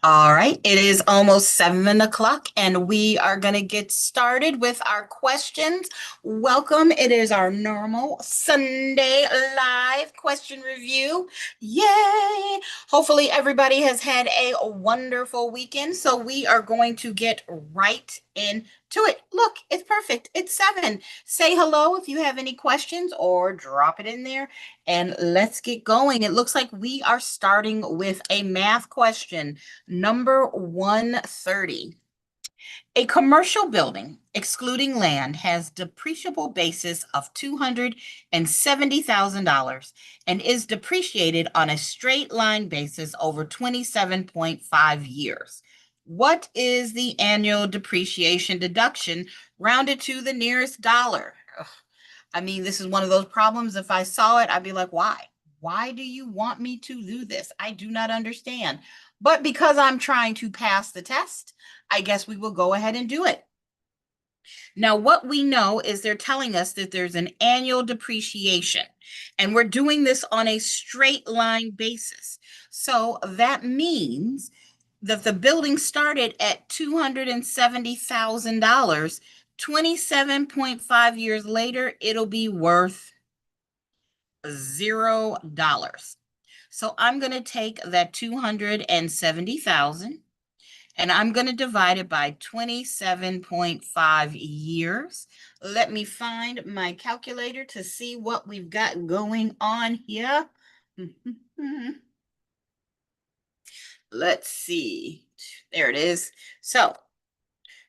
All right, it is almost 7 o'clock, and we are going to get started with our questions. Welcome. It is our normal Sunday live question review. Yay! Hopefully, everybody has had a wonderful weekend. So, we are going to get right into it. Look, it's perfect. It's 7. Say hello if you have any questions or drop it in there, and let's get going. It looks like we are starting with a math question. Number 130. A commercial building, excluding land, has depreciable basis of $270,000 and is depreciated on a straight line basis over 27.5 years. What is the annual depreciation deduction rounded to the nearest dollar? Ugh. I mean, this is one of those problems. If I saw it, I'd be like, why? Why do you want me to do this? I do not understand. But because I'm trying to pass the test, I guess we will go ahead and do it. Now, what we know is they're telling us that there's an annual depreciation, and we're doing this on a straight line basis. So that means that the building started at $270,000. 27.5 years later, it'll be worth $0. So I'm going to take that 270,000 and I'm going to divide it by 27.5 years. Let me find my calculator to see what we've got going on here. Let's see. There it is. So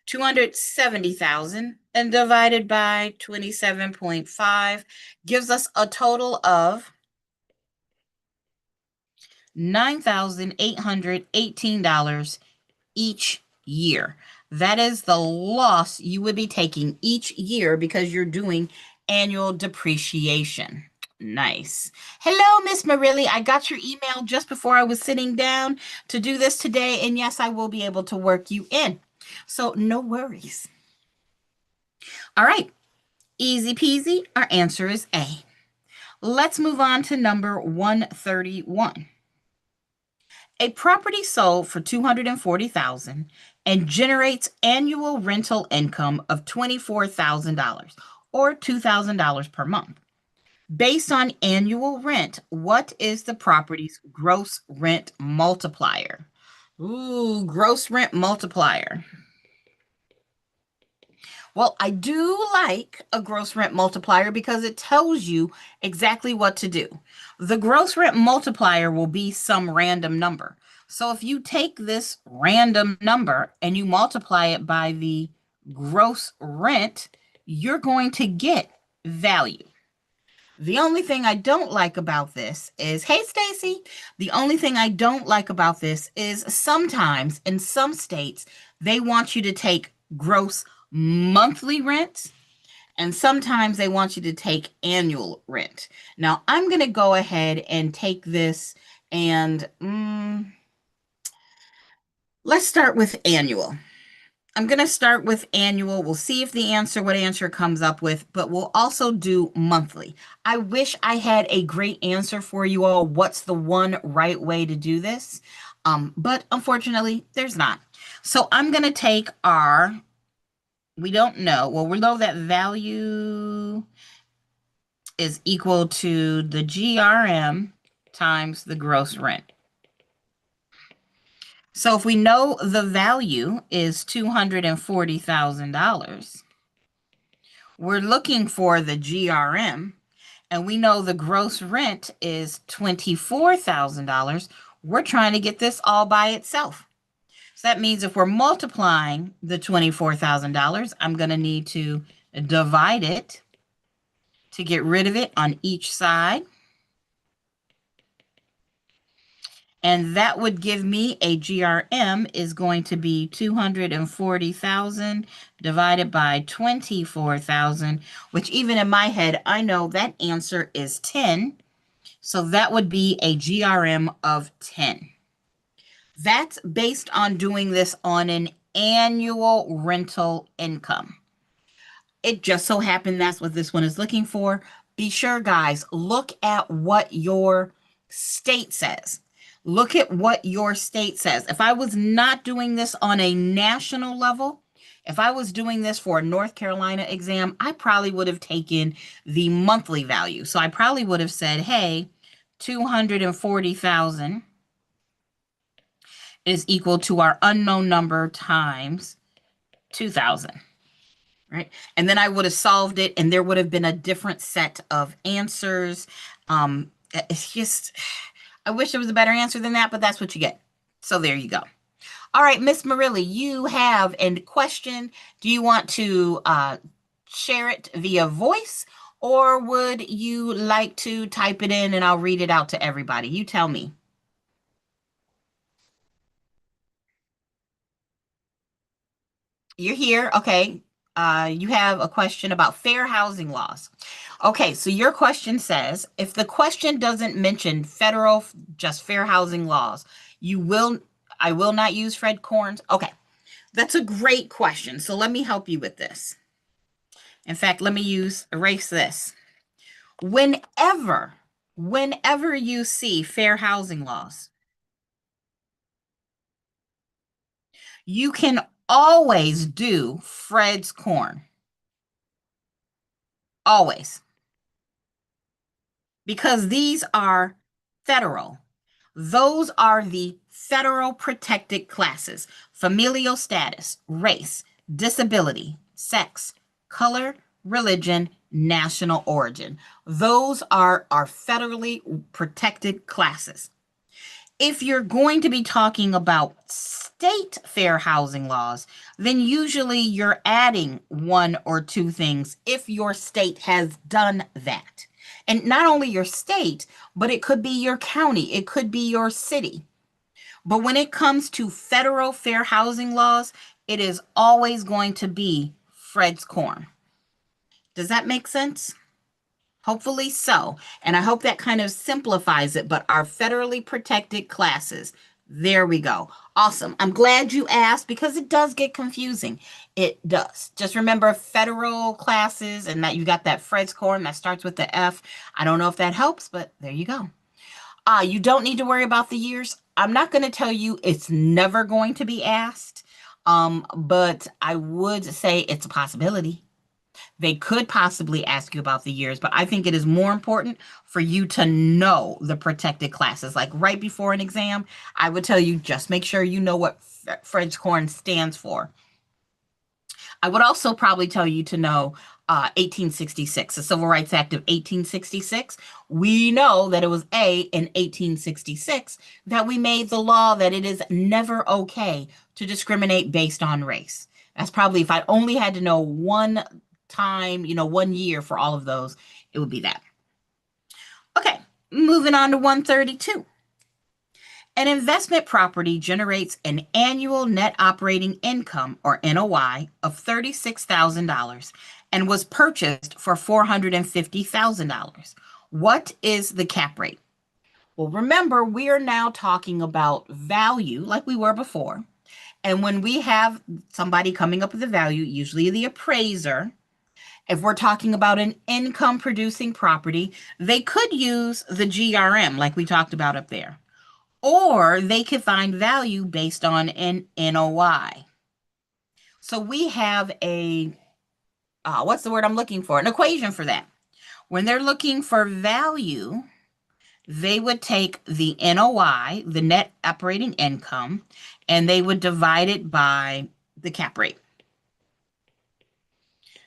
270,000 and divided by 27.5 gives us a total of $9,818 each year. That is the loss you would be taking each year because you're doing annual depreciation. Nice. Hello, Miss Marilli. I got your email just before I was sitting down to do this today, and yes, I will be able to work you in. So no worries. All right, easy peasy. Our answer is A. Let's move on to number 131. A property sold for 240,000 and generates annual rental income of $24,000 or $2,000 per month. Based on annual rent, what is the property's gross rent multiplier? Ooh, gross rent multiplier. Well, I do like a gross rent multiplier because it tells you exactly what to do. The gross rent multiplier will be some random number. So if you take this random number and you multiply it by the gross rent, you're going to get value. The only thing I don't like about this is, hey, Stacy, the only thing I don't like about this is sometimes in some states, they want you to take gross monthly rent, and sometimes they want you to take annual rent. Now, I'm going to go ahead and take this and let's start with annual. I'm going to start with annual. We'll see if the answer, what answer it comes up with, but we'll also do monthly. I wish I had a great answer for you all. What's the one right way to do this? But unfortunately, there's not. So I'm going to take our, we don't know. Well, we know that value is equal to the GRM times the gross rent. So if we know the value is $240,000, we're looking for the GRM, and we know the gross rent is $24,000. We're trying to get this all by itself. So that means if we're multiplying the $24,000, I'm going to need to divide it to get rid of it on each side. And that would give me a GRM is going to be 240,000 divided by 24,000, which even in my head, I know that answer is 10. So that would be a GRM of 10. That's based on doing this on an annual rental income. It just so happened that's what this one is looking for. Be sure, guys, look at what your state says. Look at what your state says. If I was not doing this on a national level, if I was doing this for a North Carolina exam, I probably would have taken the monthly value. So I probably would have said, hey, 240,000 is equal to our unknown number times 2,000, right? And then I would have solved it, and there would have been a different set of answers. It's just, I wish there was a better answer than that, but that's what you get. So there you go. All right, Miss Marilli, you have a question. Do you want to share it via voice, or would you like to type it in and I'll read it out to everybody? You tell me. You're here. Okay. You have a question about fair housing laws. Okay, so your question says, if the question doesn't mention federal, just fair housing laws, I will not use Fred Corns. Okay, that's a great question. So let me help you with this. In fact, let me erase this. Whenever you see fair housing laws, you can always do Fred's corn. Always. Because these are federal. Those are the federal protected classes: familial status, race, disability, sex, color, religion, national origin. Those are our federally protected classes. If you're going to be talking about state fair housing laws, then usually you're adding one or two things if your state has done that. And not only your state, but it could be your county, it could be your city. But when it comes to federal fair housing laws, it is always going to be Fred's Corn. Does that make sense? Hopefully so. And I hope that kind of simplifies it, but our federally protected classes. There we go. Awesome. I'm glad you asked because it does get confusing. It does. Just remember federal classes and that you got that Fred's Corn that starts with the F. I don't know if that helps, but there you go. You don't need to worry about the years. I'm not going to tell you it's never going to be asked, but I would say it's a possibility. They could possibly ask you about the years, but I think it is more important for you to know the protected classes. Like right before an exam, I would tell you just make sure you know what Fred's Corn stands for. I would also probably tell you to know 1866, the Civil Rights Act of 1866. We know that it was in 1866 that we made the law that it is never okay to discriminate based on race. That's probably, if I only had to know one time, 1 year for all of those, it would be that. Okay, moving on to 132. An investment property generates an annual net operating income, or NOI, of $36,000 and was purchased for $450,000. What is the cap rate? Well, remember, we are now talking about value like we were before. And when we have somebody coming up with a value, usually the appraiser, if we're talking about an income producing property, they could use the GRM like we talked about up there. Or they could find value based on an NOI. So we have what's the word I'm looking for? An equation for that. When they're looking for value, they would take the NOI, the net operating income, and they would divide it by the cap rate.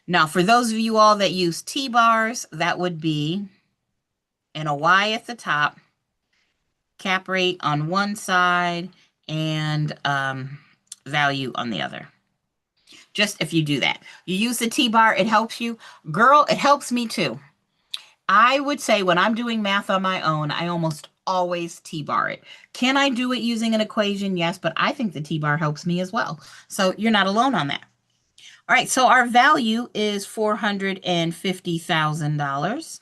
Now, for those of you all that use T-bars, that would be NOI at the top, cap rate on one side, and value on the other. Just if you do that. You use the T-bar, it helps you. Girl, it helps me too. I would say when I'm doing math on my own, I almost always T-bar it. Can I do it using an equation? Yes, but I think the T-bar helps me as well. So you're not alone on that. All right, so our value is $450,000.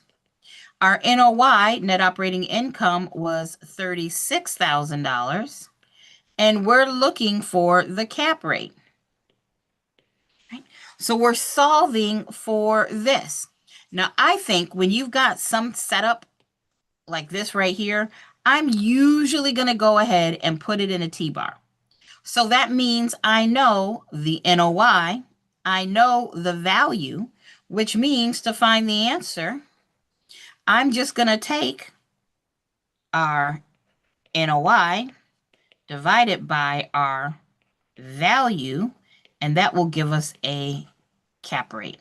Our NOI, net operating income, was $36,000. And we're looking for the cap rate. Right? So we're solving for this. Now, I think when you've got some setup like this right here, I'm usually going to go ahead and put it in a T-bar. So that means I know the NOI, I know the value, which means to find the answer, I'm just going to take our NOI divided by our value, and that will give us a cap rate.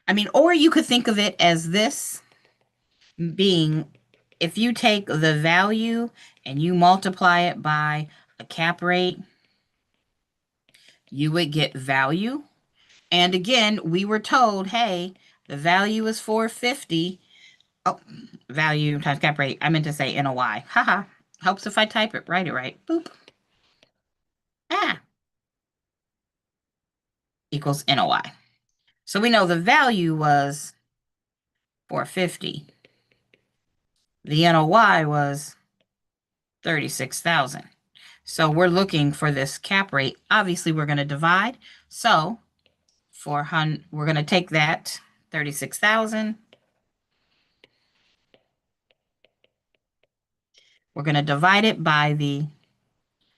I mean, or you could think of it as this being, if you take the value and you multiply it by a cap rate, you would get value. And again, we were told, hey, the value is 450. Oh, value times cap rate. I meant to say NOI. Haha. Helps if I type it, write it right. Boop. Ah, equals NOI. So we know the value was 450. The NOI was 36,000. So we're looking for this cap rate. Obviously, we're going to divide. So 400, we're going to take that 36,000. We're going to divide it by the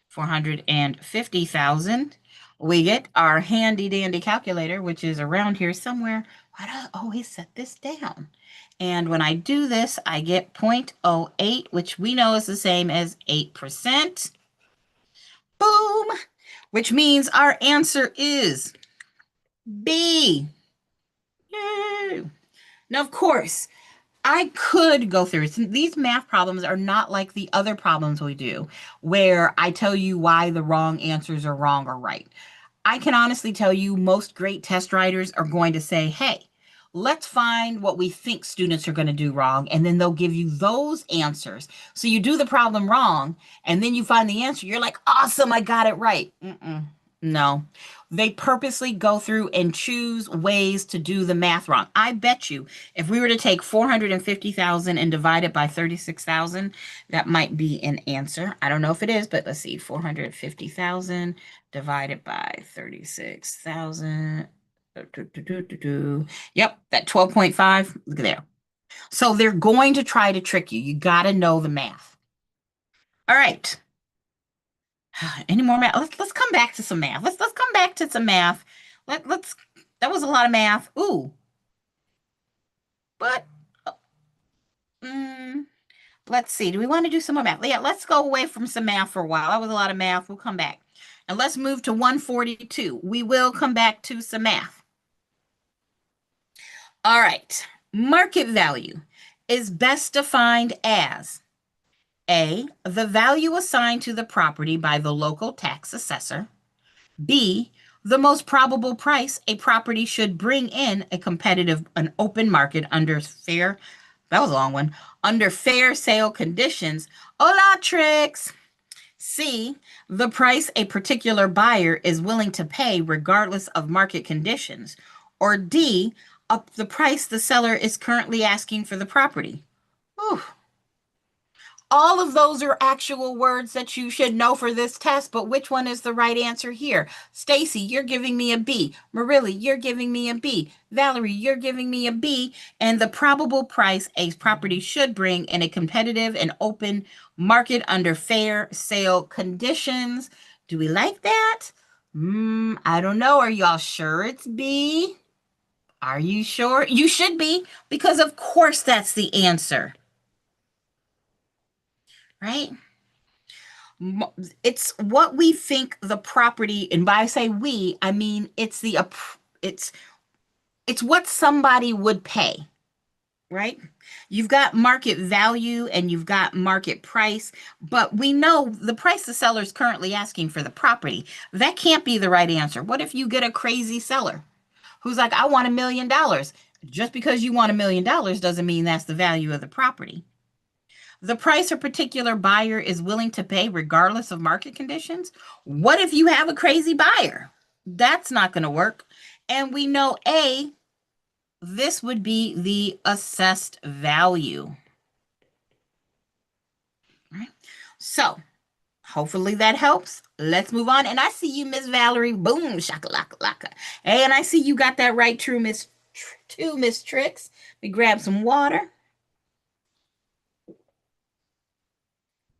450,000. We get our handy dandy calculator, which is around here somewhere. Why do I always set this down? And when I do this, I get 0.08, which we know is the same as 8%. Boom! Which means our answer is B. Yay! Now, of course, I could go through these math problems are not like the other problems we do, where I tell you why the wrong answers are wrong or right. I can honestly tell you most great test writers are going to say, hey, let's find what we think students are going to do wrong, and then they'll give you those answers. So you do the problem wrong, and then you find the answer. You're like, awesome, I got it right. No, they purposely go through and choose ways to do the math wrong. I bet you if we were to take 450,000 and divide it by 36,000, that might be an answer. I don't know if it is, but let's see, 450,000 divided by 36,000. Yep, that 12.5. Look at there. So they're going to try to trick you. You got to know the math. All right. Any more math? Let's come back to some math. Let's come back to some math. Let's that was a lot of math. Ooh. But mm, let's see. Do we want to do some more math? Yeah, let's go away from some math for a while. That was a lot of math. We'll come back. And let's move to 142. We will come back to some math. All right. Market value is best defined as A, the value assigned to the property by the local tax assessor. B, the most probable price a property should bring in an open market under fair, that was a long one, under fair sale conditions. Hola, tricks. C, the price a particular buyer is willing to pay regardless of market conditions. Or D, the price the seller is currently asking for the property. Whew. All of those are actual words that you should know for this test, but which one is the right answer here? Stacy, you're giving me a B. Marilla, you're giving me a B. Valerie, you're giving me a B. And the probable price a property should bring in a competitive and open market under fair sale conditions. Do we like that? I don't know. Are y'all sure it's B? Are you sure? You should be, because of course that's the answer, right? It's what we think the property, and by I say we, I mean it's it's what somebody would pay, right? You've got market value and you've got market price, but we know the price the seller is currently asking for the property. That can't be the right answer. What if you get a crazy seller who's like, I want $1 million? Just because you want $1 million doesn't mean that's the value of the property. The price a particular buyer is willing to pay regardless of market conditions. What if you have a crazy buyer? That's not going to work. And we know A, this would be the assessed value. All right. So hopefully that helps. Let's move on. And I see you, Miss Valerie. Boom, shakalaka laka. Hey, and I see you got that right, Miss Tricks. We grab some water.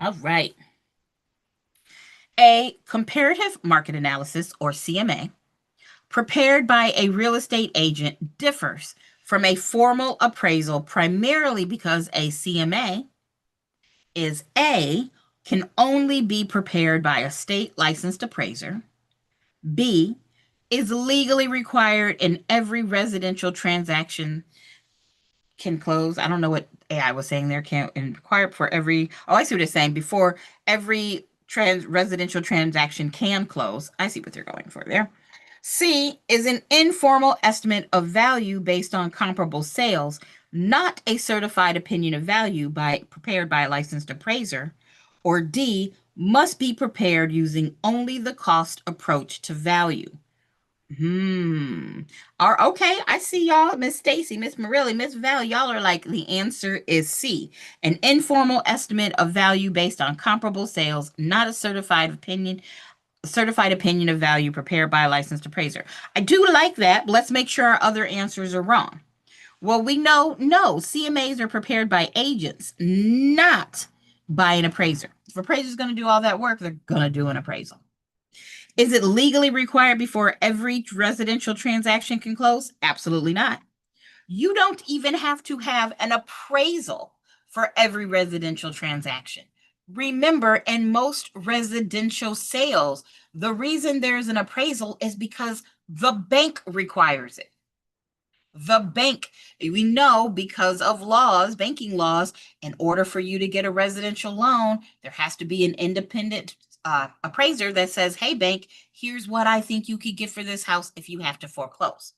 All right. A comparative market analysis, or CMA, prepared by a real estate agent differs from a formal appraisal primarily because a CMA is A, can only be prepared by a state licensed appraiser, B, is legally required in every residential transaction can close. I don't know what AI was saying there. Can and required for every. Oh, I see what it's saying. Before every residential transaction can close. I see what they're going for there. C is an informal estimate of value based on comparable sales, not a certified opinion of value prepared by a licensed appraiser. Or D must be prepared using only the cost approach to value. Okay, I see y'all. Miss Stacy, Miss Morelli, Miss Val, y'all are like the answer is C. An informal estimate of value based on comparable sales, not a certified opinion of value prepared by a licensed appraiser. I do like that, but let's make sure our other answers are wrong. Well, we know no, CMAs are prepared by agents, not by an appraiser. If an appraiser is going to do all that work, they're going to do an appraisal. Is it legally required before every residential transaction can close? Absolutely not. You don't even have to have an appraisal for every residential transaction. Remember, in most residential sales, the reason there's an appraisal is because the bank requires it. The bank, we know because of laws, banking laws, in order for you to get a residential loan, there has to be an independent appraiser that says, hey, bank, here's what I think you could get for this house if you have to foreclose.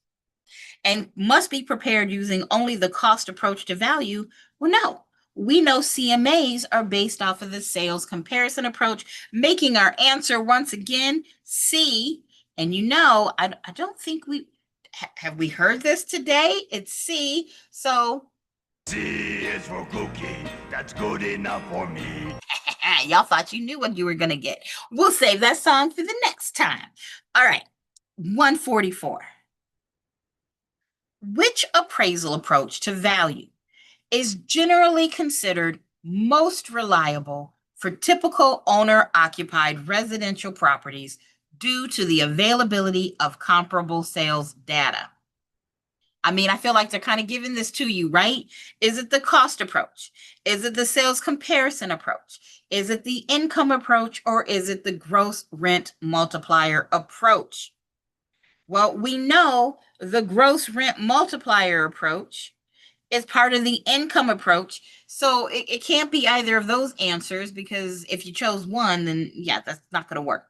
And must be prepared using only the cost approach to value. Well, no. We know CMAs are based off of the sales comparison approach, making our answer once again C. And I don't think have we heard this today? It's C. So C is for cookie. That's good enough for me. y'all thought you knew what you were going to get. We'll save that song for the next time. All right. 144. Which appraisal approach to value is generally considered most reliable for typical owner-occupied residential properties due to the availability of comparable sales data? I mean, I feel like they're kind of giving this to you, right? Is it the cost approach? Is it the sales comparison approach? Is it the income approach? Or is it the gross rent multiplier approach? Well, we know the gross rent multiplier approach is part of the income approach. So it can't be either of those answers, because if you chose one, then yeah, that's not going to work.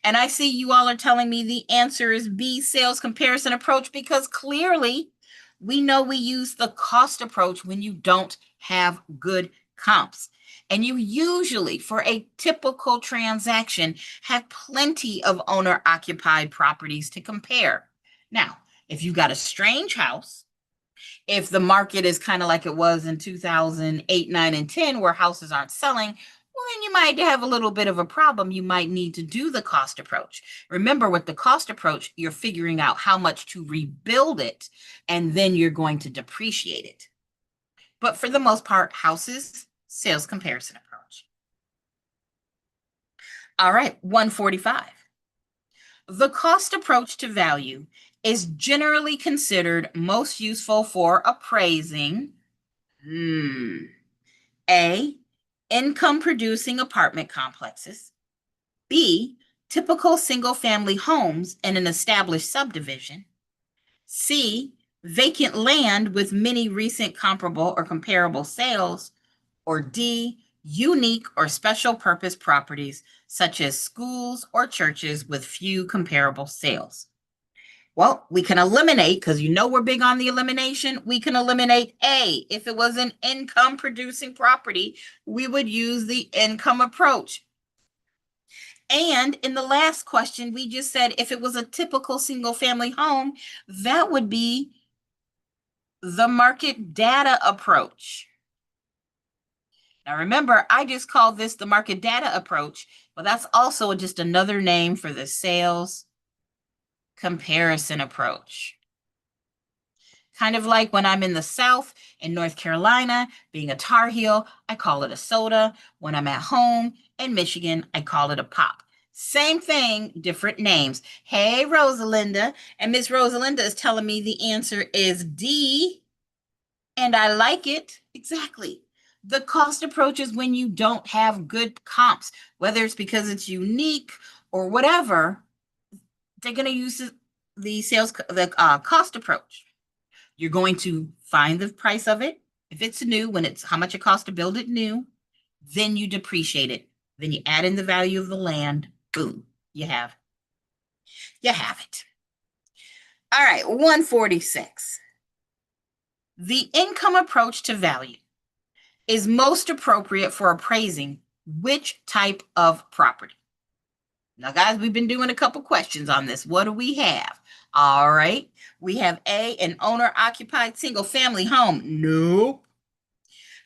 And I see you all are telling me the answer is B, sales comparison approach, because clearly we know we use the cost approach when you don't have good comps. And you usually, for a typical transaction, have plenty of owner occupied properties to compare. Now, if you've got a strange house, if the market is kind of like it was in 2008, 9, and 10, where houses aren't selling, well, then you might have a little bit of a problem. You might need to do the cost approach. Remember, with the cost approach, you're figuring out how much to rebuild it, and then you're going to depreciate it. But for the most part, houses, sales comparison approach. All right, 145. The cost approach to value is generally considered most useful for appraising A, income producing apartment complexes. B, typical single family homes in an established subdivision. C, vacant land with many recent comparable or comparable sales. Or D, unique or special purpose properties such as schools or churches with few comparable sales. Well, we can eliminate, because we're big on the elimination. We can eliminate A. If it was an income producing property, we would use the income approach. And in the last question, we just said if it was a typical single family home, that would be the market data approach. Now remember, I just called this the market data approach, but that's also just another name for the sales comparison approach. Kind of like when I'm in the South in North Carolina, being a Tar Heel, I call it a soda. When I'm at home in Michigan, I call it a pop. Same thing, different names. Hey, Rosalinda. And Miss Rosalinda is telling me the answer is D, and I like it. Exactly. The cost approach is when you don't have good comps, whether it's because it's unique or whatever, they're going to use the cost approach. You're going to find the price of it. If it's new, when it's how much it costs to build it new, then you depreciate it. Then you add in the value of the land. Boom, you have it. All right, 146. The income approach to value is most appropriate for appraising which type of property. Now, guys, we've been doing a couple questions on this. What do we have? All right. We have A, an owner-occupied single-family home. Nope.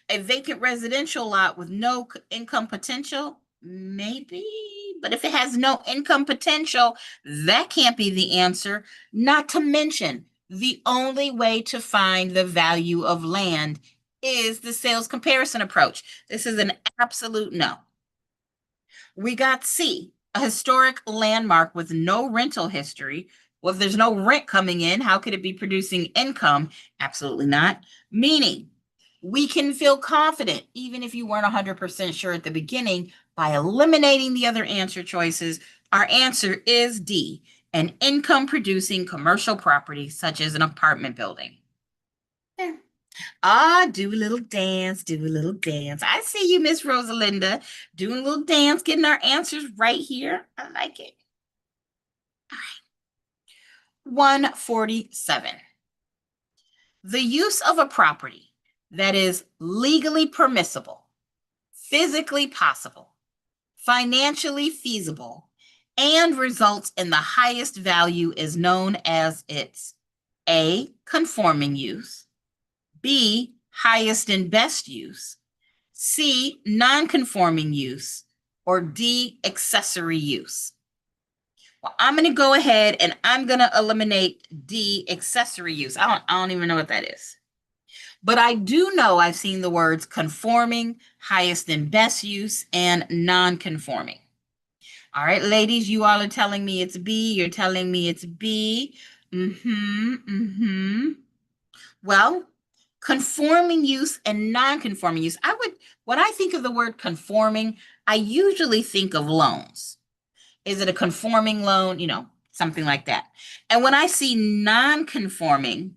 A vacant residential lot with no income potential? Maybe. But if it has no income potential, that can't be the answer. Not to mention, the only way to find the value of land is the sales comparison approach. This is an absolute no. We got C, a historic landmark with no rental history. Well, if there's no rent coming in, how could it be producing income? Absolutely not. Meaning, we can feel confident, even if you weren't 100% sure at the beginning, by eliminating the other answer choices. Our answer is D, an income producing commercial property, such as an apartment building. There. Do a little dance, do a little dance. I see you, Miss Rosalinda, doing a little dance, getting our answers right here. I like it. All right. 147. The use of a property that is legally permissible, physically possible, financially feasible, and results in the highest value is known as its A, conforming use, B, highest and best use, C, non-conforming use, or D, accessory use. Well, I'm going to go ahead and I'm going to eliminate D, accessory use. I don't even know what that is. But I do know I've seen the words conforming, highest and best use, and non-conforming. All right, ladies, you all are telling me it's B. You're telling me it's B. Well, conforming use and non-conforming use. When I think of the word conforming, I usually think of loans. Is it a conforming loan? You know, something like that. And when I see non-conforming,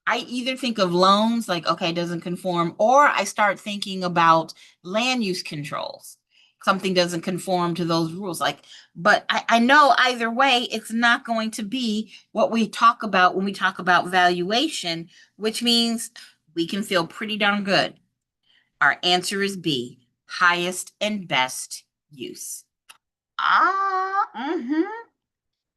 I either think of loans like, okay, doesn't conform, or I start thinking about land use controls. Something doesn't conform to those rules. But I know either way, it's not going to be what we talk about when we talk about valuation, which means we can feel pretty darn good. Our answer is B, highest and best use.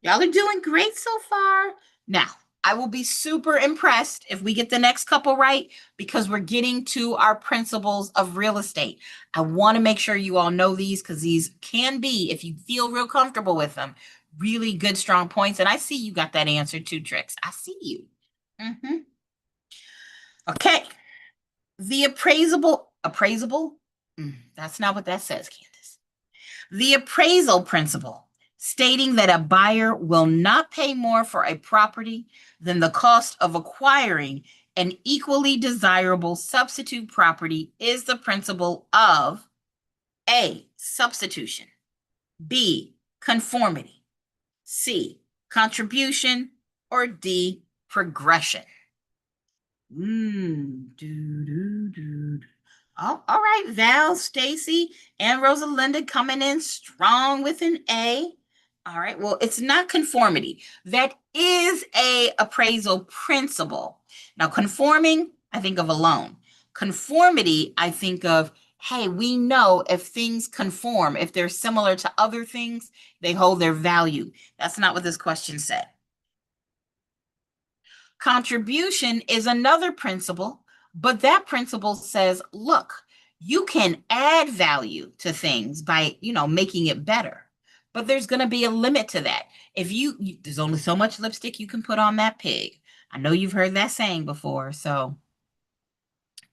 Y'all are doing great so far. Now, I will be super impressed if we get the next couple right, because we're getting to our principles of real estate. I want to make sure you all know these, because these can be, if you feel real comfortable with them, really good, strong points. And I see you got that answer too, Trix. I see you. Okay. The appraisal? That's not what that says, Candace. The appraisal principle, stating that a buyer will not pay more for a property than the cost of acquiring an equally desirable substitute property, is the principle of A, substitution, B, conformity, C, contribution, or D, progression. Oh, all right, Val, Stacy, and Rosalinda coming in strong with an A. All right, well, it's not conformity. That is a appraisal principle. Now, conforming, I think of a loan. Conformity, I think of, hey, we know if things conform, if they're similar to other things, they hold their value. That's not what this question said. Contribution is another principle, but that principle says, look, you can add value to things by, making it better. But there's going to be a limit to that. If there's only so much lipstick you can put on that pig. I know you've heard that saying before, so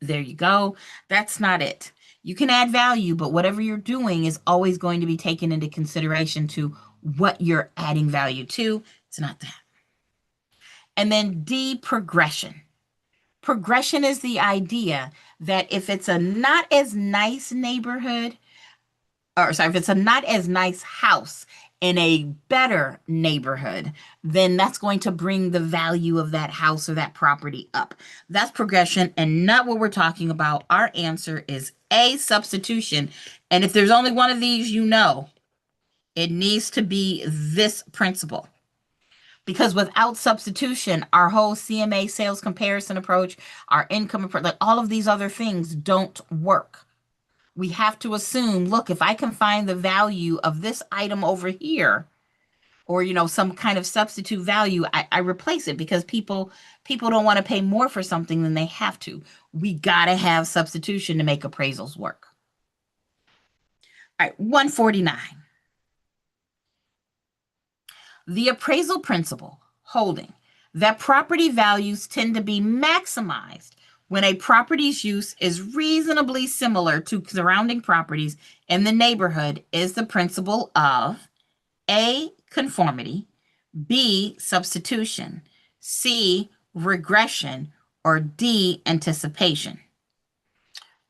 there you go. That's not it. You can add value, but whatever you're doing is always going to be taken into consideration to what you're adding value to. It's not that. And then D, progression. Progression is the idea that if it's a not as nice neighborhood, or sorry, if it's a not as nice house in a better neighborhood, then that's going to bring the value of that house or that property up. That's progression and not what we're talking about. Our answer is A, substitution. And if there's only one of these, you know, it needs to be this principle. Because without substitution, our whole CMA sales comparison approach, our income approach, like all of these other things don't work. We have to assume, look, if I can find the value of this item over here, or some kind of substitute value, I replace it because people don't want to pay more for something than they have to. We gotta have substitution to make appraisals work. All right, 149. The appraisal principle holding that property values tend to be maximized when a property's use is reasonably similar to surrounding properties in the neighborhood is the principle of A, conformity, B, substitution, C, regression, or D, anticipation.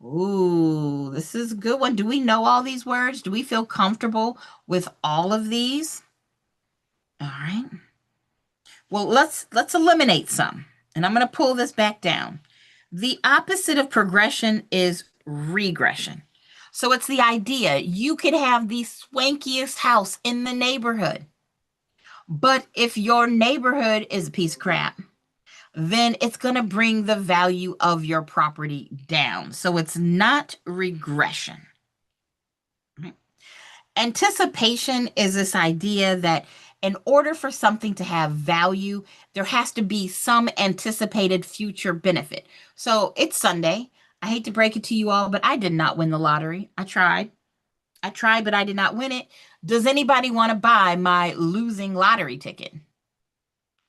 Ooh, this is a good one. Do we know all these words? Do we feel comfortable with all of these? All right. Well, let's eliminate some. And I'm going to pull this back down. The opposite of progression is regression. So it's the idea you could have the swankiest house in the neighborhood. But if your neighborhood is a piece of crap, then it's going to bring the value of your property down. So it's not regression. Right? Anticipation is this idea that in order for something to have value, there has to be some anticipated future benefit. So it's Sunday. I hate to break it to you all, but I did not win the lottery. I tried, but I did not win it. Does anybody want to buy my losing lottery ticket?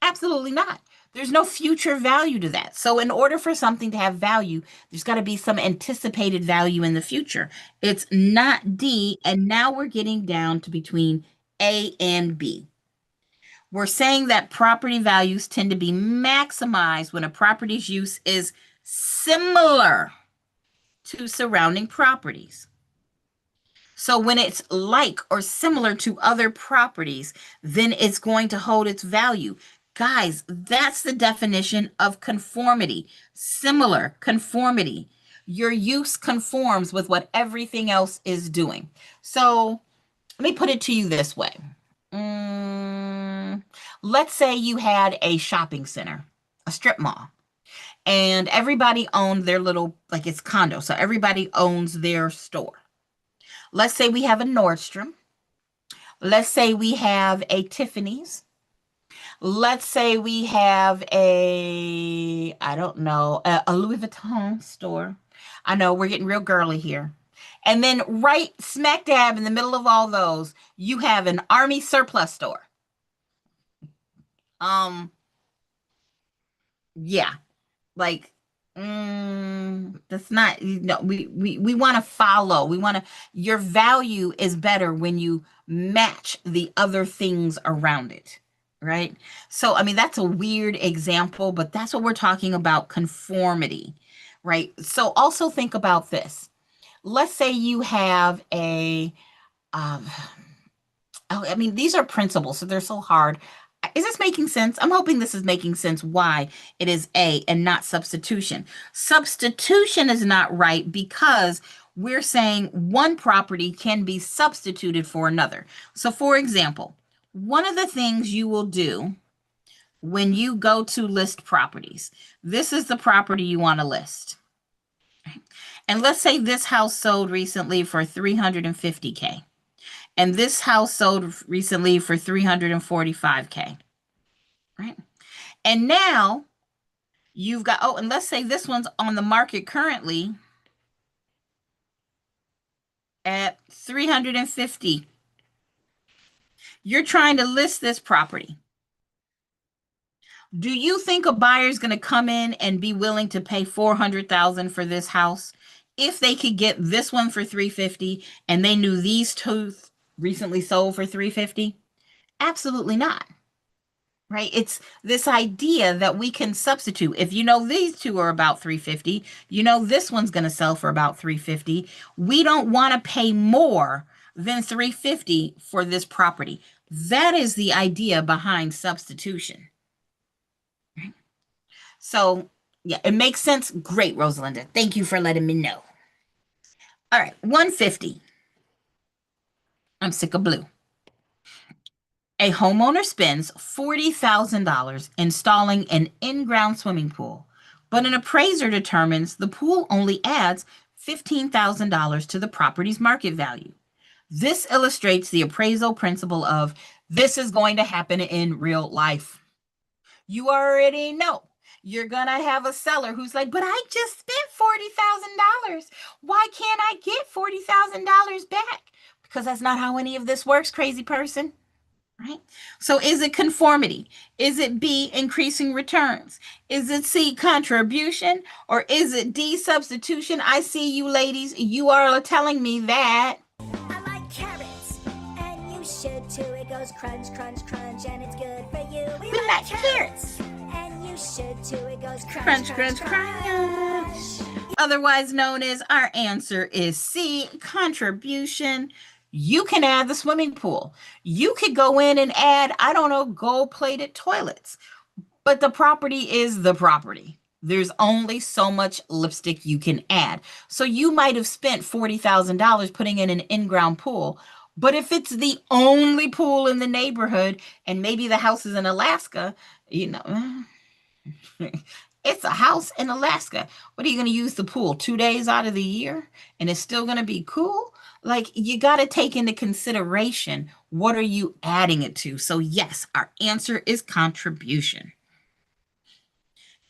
Absolutely not. There's no future value to that. So in order for something to have value, there's got to be some anticipated value in the future. It's not D, and now we're getting down to between A and B. We're saying that property values tend to be maximized when a property's use is similar to surrounding properties. So when it's like or similar to other properties, then it's going to hold its value. Guys, that's the definition of conformity. Similar, conformity. Your use conforms with what everything else is doing. So let me put it to you this way. Let's say you had a shopping center, a strip mall, and everybody owned their little, like it's condo, so everybody owns their store. Let's say we have a Nordstrom. Let's say we have a Tiffany's. Let's say we have I don't know, a Louis Vuitton store. I know we're getting real girly here. And then right smack dab in the middle of all those, you have an army surplus store. Yeah, like, that's not, we want to follow. Your value is better when you match the other things around it, right? So, I mean, that's a weird example, but that's what we're talking about, conformity, right? So also think about this. Let's say you have I mean, these are principles, so they're so hard. Is this making sense? I'm hoping this is making sense why it is A and not substitution. Substitution is not right because we're saying one property can be substituted for another. So, for example, one of the things you will do when you go to list properties, this is the property you want to list. And let's say this house sold recently for $350K. And this house sold recently for $345K, right? And now you've got, and let's say this one's on the market currently at $350. You're trying to list this property. Do you think a buyer is going to come in and be willing to pay 400,000 for this house if they could get this one for 350 and they knew these two recently sold for 350? Absolutely not. Right? It's this idea that we can substitute. If you know these two are about 350, you know this one's going to sell for about 350. We don't want to pay more than 350 for this property. That is the idea behind substitution. So, yeah, it makes sense. Great, Rosalinda. Thank you for letting me know. All right, 150. I'm sick of blue. A homeowner spends $40,000 installing an in-ground swimming pool, but an appraiser determines the pool only adds $15,000 to the property's market value. This illustrates the appraisal principle of this is going to happen in real life. You already know you're going to have a seller who's like, but I just spent $40,000. Why can't I get $40,000 back? Because that's not how any of this works, crazy person. Right? So is it conformity? Is it B, increasing returns? Is it C, contribution? Or is it D, substitution? I see you ladies. You are telling me that. I like carrots, and you should too. It goes crunch, crunch, crunch, and it's good for you. We like carrots. And you should too. It goes Crunch, crunch, crunch. Otherwise known as our answer is C, contribution. You can add the swimming pool. You could go in and add, I don't know, gold-plated toilets. But the property is the property. There's only so much lipstick you can add. So you might have spent $40,000 putting in an in-ground pool. But if it's the only pool in the neighborhood and maybe the house is in Alaska, you know, it's a house in Alaska. What are you going to use the pool 2 days out of the year? And it's still going to be cool? Like, you got to take into consideration, what are you adding it to? So yes, our answer is contribution.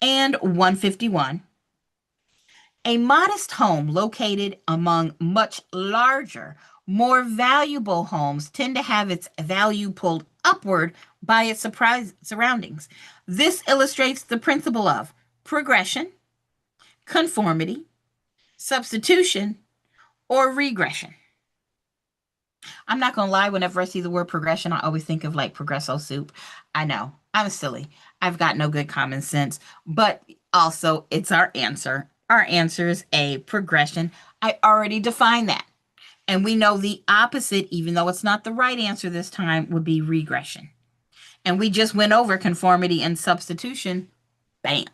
And 151. A modest home located among much larger, more valuable homes tend to have its value pulled upward by its surroundings. This illustrates the principle of progression, conformity, substitution, or regression. I'm not going to lie, whenever I see the word progression, I always think of like Progresso soup. I know, I'm silly. I've got no good common sense, but also it's our answer. Our answer is A, progression. I already defined that. And we know the opposite, even though it's not the right answer this time, would be regression. And we just went over conformity and substitution. Bam.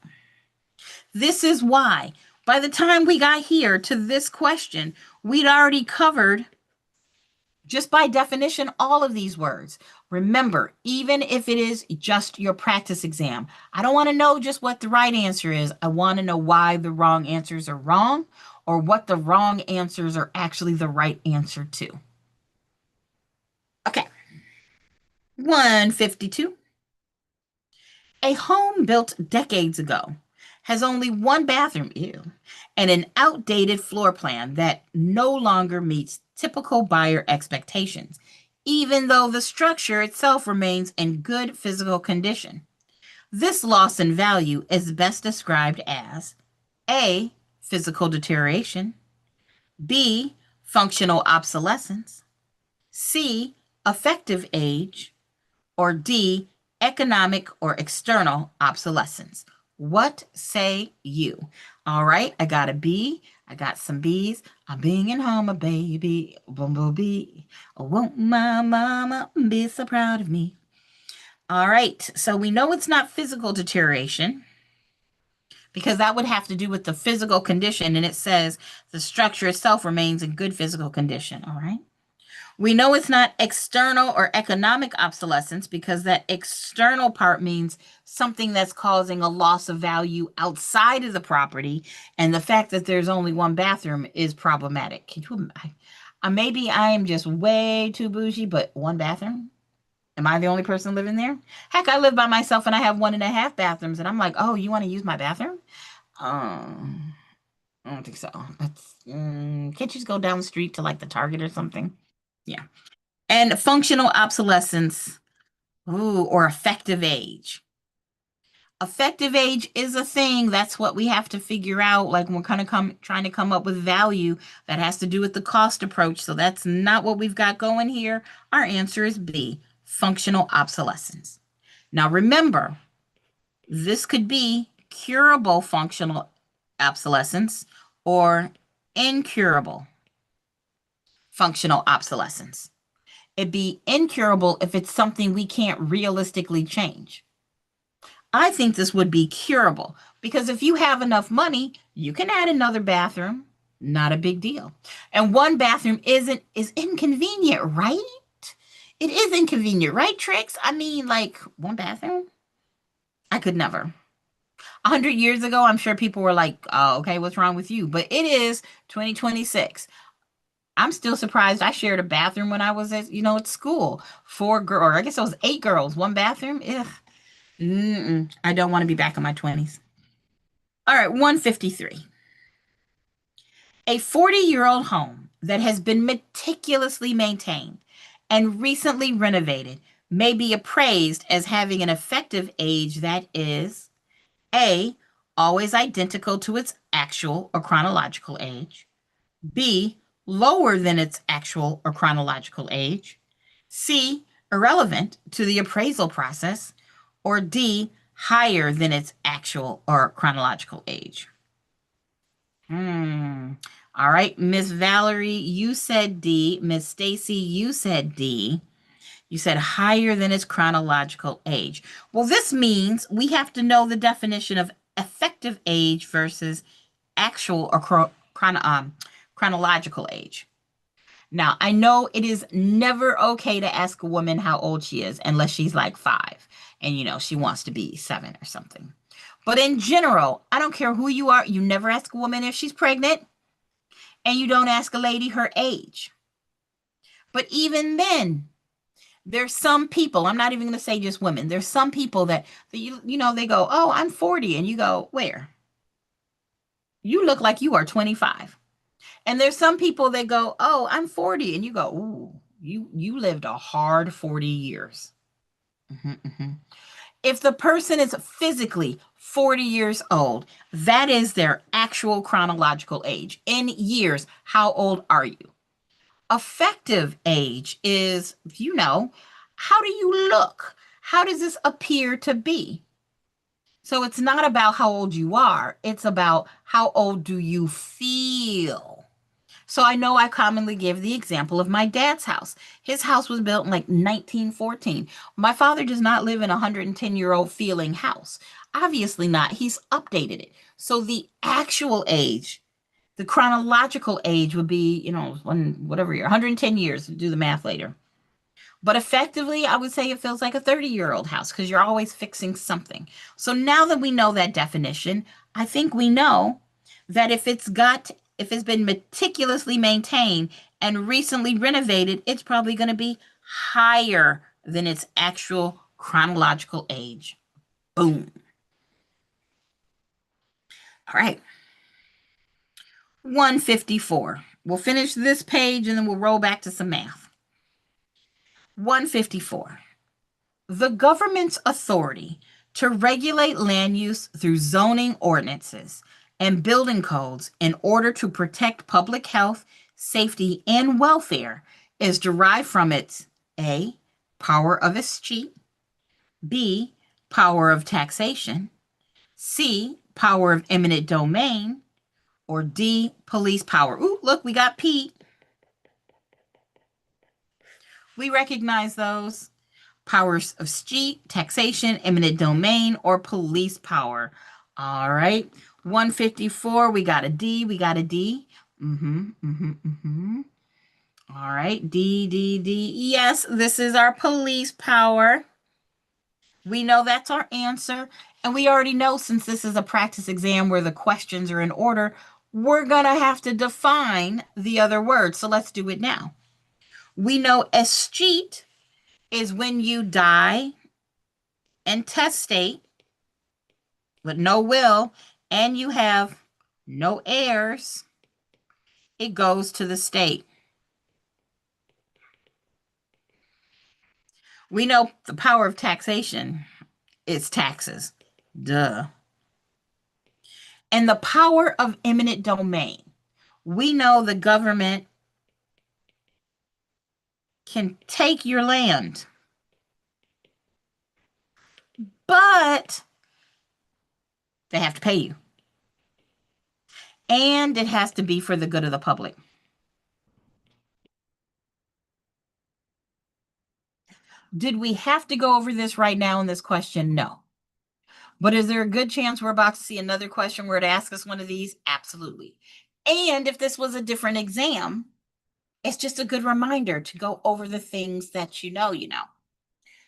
This is why by the time we got here to this question, we'd already covered, just by definition, all of these words. Remember, even if it is just your practice exam, I don't want to know just what the right answer is. I want to know why the wrong answers are wrong, or what the wrong answers are actually the right answer to. Okay. 152. A home built decades ago has only one bathroom, and an outdated floor plan that no longer meets typical buyer expectations, even though the structure itself remains in good physical condition. This loss in value is best described as A, physical deterioration, B, functional obsolescence, C, effective age, or D, economic or external obsolescence. What say you? All right, I got a B. I got some B's. I'm bringing home a baby, bumblebee. Oh, won't my mama be so proud of me? All right, so we know it's not physical deterioration, because that would have to do with the physical condition, and it says the structure itself remains in good physical condition. All right. We know it's not external or economic obsolescence, because that external part means something that's causing a loss of value outside of the property. And the fact that there's only one bathroom is problematic. Can you, maybe I am just way too bougie, but one bathroom? Am I the only person living there? Heck, I live by myself and I have 1.5 bathrooms. And I'm like, oh, you want to use my bathroom? I don't think so. Can't you just go down the street to like the Target or something? Yeah. And functional obsolescence, or effective age. Effective age is a thing. That's what we have to figure out. Like we're kind of trying to come up with value that has to do with the cost approach. So that's not what we've got going here. Our answer is B, functional obsolescence. Now remember, this could be curable functional obsolescence or incurable functional obsolescence. It'd be incurable if it's something we can't realistically change. I think this would be curable because if you have enough money, you can add another bathroom. Not a big deal. And one bathroom is inconvenient, right? It is inconvenient, right, Tricks? I mean, like one bathroom? I could never. 100 years ago, I'm sure people were like, oh, okay, what's wrong with you? But it is 2026. I'm still surprised I shared a bathroom when I was at school. 4 girls, or I guess it was 8 girls, one bathroom. Ugh. I don't want to be back in my 20s. All right, 153. A 40-year-old home that has been meticulously maintained and recently renovated may be appraised as having an effective age that is A, always identical to its actual or chronological age, B, lower than its actual or chronological age, C, irrelevant to the appraisal process, or D, higher than its actual or chronological age. All right, Miss Valerie, you said D. Miss Stacy, you said D. You said higher than its chronological age. Well, this means we have to know the definition of effective age versus actual or chronological age. Now, I know it is never okay to ask a woman how old she is unless she's like 5 and she wants to be 7 or something. But in general, I don't care who you are, you never ask a woman if she's pregnant and you don't ask a lady her age. But even then, there's some people, I'm not even going to say just women, there's some people that they go, oh, I'm 40. And you go, where? You look like you are 25. And there's some people that go, oh, I'm 40. And you go, ooh, you lived a hard 40 years. If the person is physically 40 years old, that is their actual chronological age. In years, how old are you? Effective age is, how do you look? How does this appear to be? So it's not about how old you are. It's about how old do you feel? So I know I commonly give the example of my dad's house. His house was built in like 1914. My father does not live in a 110-year-old feeling house. Obviously not. He's updated it. So the actual age, the chronological age would be, whatever year, 110 years. Do the math later. But effectively, I would say it feels like a 30-year-old house because you're always fixing something. So now that we know that definition, I think we know that if it's been meticulously maintained and recently renovated, it's probably going to be higher than its actual chronological age. Boom. All right. 154. We'll finish this page and then we'll roll back to some math. 154. The government's authority to regulate land use through zoning ordinances and building codes in order to protect public health, safety, and welfare is derived from its A, power of escheat, B, power of taxation, C, power of eminent domain, or D, police power. Ooh, look, we got P. We recognize those. Powers of escheat, taxation, eminent domain, or police power. All right. 154, we got a D. We got a D. All right. D, D, D. Yes, this is our police power. We know that's our answer. And we already know, since this is a practice exam where the questions are in order, we're going to have to define the other words. So let's do it now. We know escheat is when you die intestate with no will and you have no heirs, it goes to the state. We know the power of taxation is taxes. Duh. And the power of eminent domain. We know the government can take your land, but they have to pay you. And it has to be for the good of the public. Did we have to go over this right now in this question? No. But is there a good chance we're about to see another question where it asks us one of these? Absolutely. And if this was a different exam, it's just a good reminder to go over the things that you know.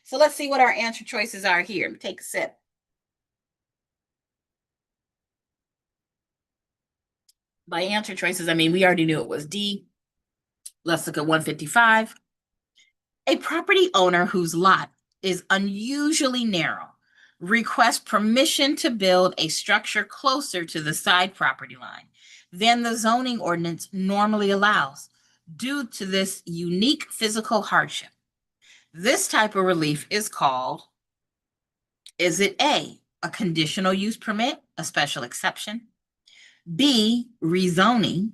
So let's see what our answer choices are here. Take a sip. By answer choices, I mean we already knew it was D. Let's look at 155. A property owner whose lot is unusually narrow requests permission to build a structure closer to the side property line than the zoning ordinance normally allows due to this unique physical hardship. This type of relief is called, is it A, a conditional use permit, a special exception, B, rezoning,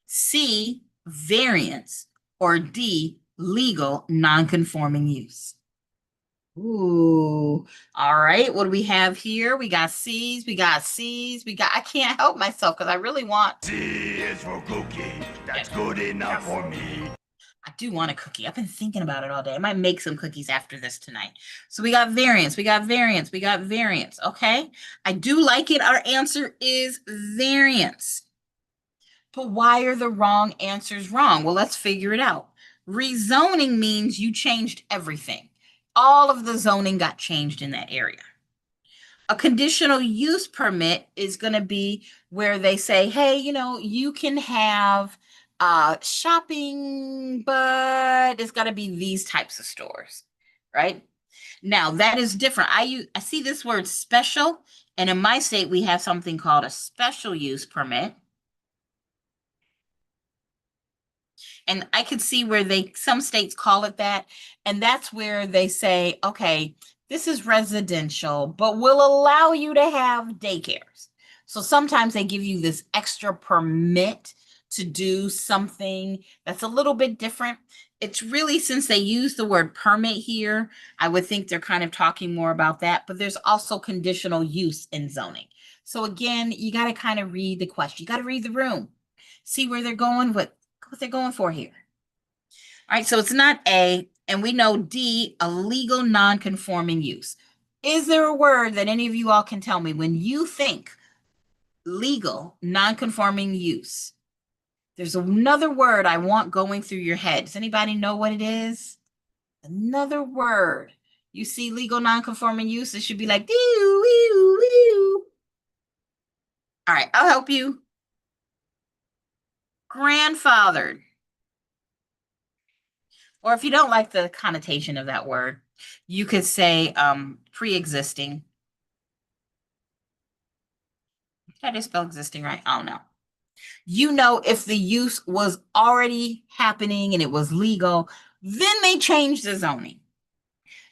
C, variance, or D, legal non-conforming use? Ooh, all right. What do we have here? We got C's, I can't help myself because I really want. C is for cookie. That's good enough for me. I do want a cookie. I've been thinking about it all day. I might make some cookies after this tonight. So we got variance, we got variance. Okay. I do like it. Our answer is variance. But why are the wrong answers wrong? Well, let's figure it out. Rezoning means you changed everything. All of the zoning got changed in that area. A conditional use permit is going to be where they say, hey, you can have shopping, but it's got to be these types of stores, right? Now, that is different. I see this word special, and in my state, we have something called a special use permit. And I could see where some states call it that. And that's where they say, okay, this is residential, but we'll allow you to have daycares. So sometimes they give you this extra permit to do something that's a little bit different. It's really, since they use the word permit here, I would think they're kind of talking more about that, but there's also conditional use in zoning. So again, you got to kind of read the question. You got to read the room, see where they're going with what they're going for here. All right, so it's not A, and we know D, a legal non-conforming use. Is there a word that any of you all can tell me when you think legal non-conforming use? There's another word I want going through your head. Does anybody know what it is? Another word. You see legal non-conforming use, it should be like, doo, wee, wee. All right, I'll help you. Grandfathered. Or if you don't like the connotation of that word, you could say pre-existing. Did I just spell existing right? I don't know. If the use was already happening and it was legal, then they change the zoning.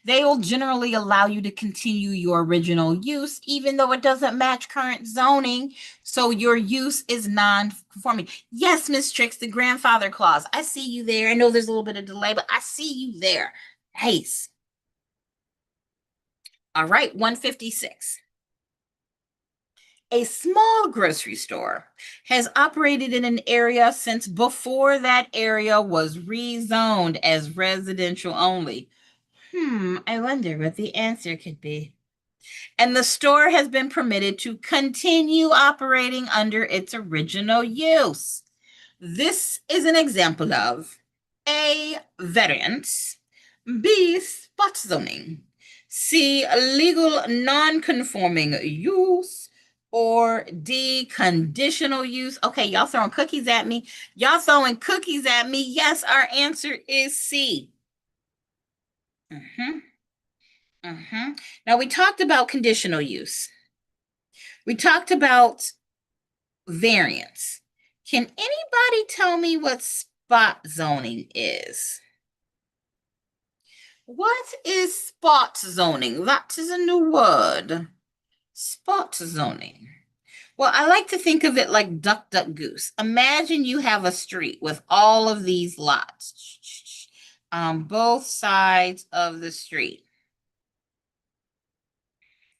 They will generally allow you to continue your original use, even though it doesn't match current zoning. So your use is non-conforming. Yes, Miss Trix, the grandfather clause. I see you there. I know there's a little bit of delay, but I see you there. Nice. All right, 156. A small grocery store has operated in an area since before that area was rezoned as residential only. I wonder what the answer could be. And the store has been permitted to continue operating under its original use. This is an example of A, variance, B, spot zoning, C, legal non-conforming use, or D, conditional use. Okay, y'all throwing cookies at me. Yes, our answer is C. Now, we talked about conditional use. We talked about variance. Can anybody tell me what spot zoning is? What is spot zoning? That is a new word. Spot zoning. Well, I like to think of it like duck, duck, goose. Imagine you have a street with all of these lots on both sides of the street.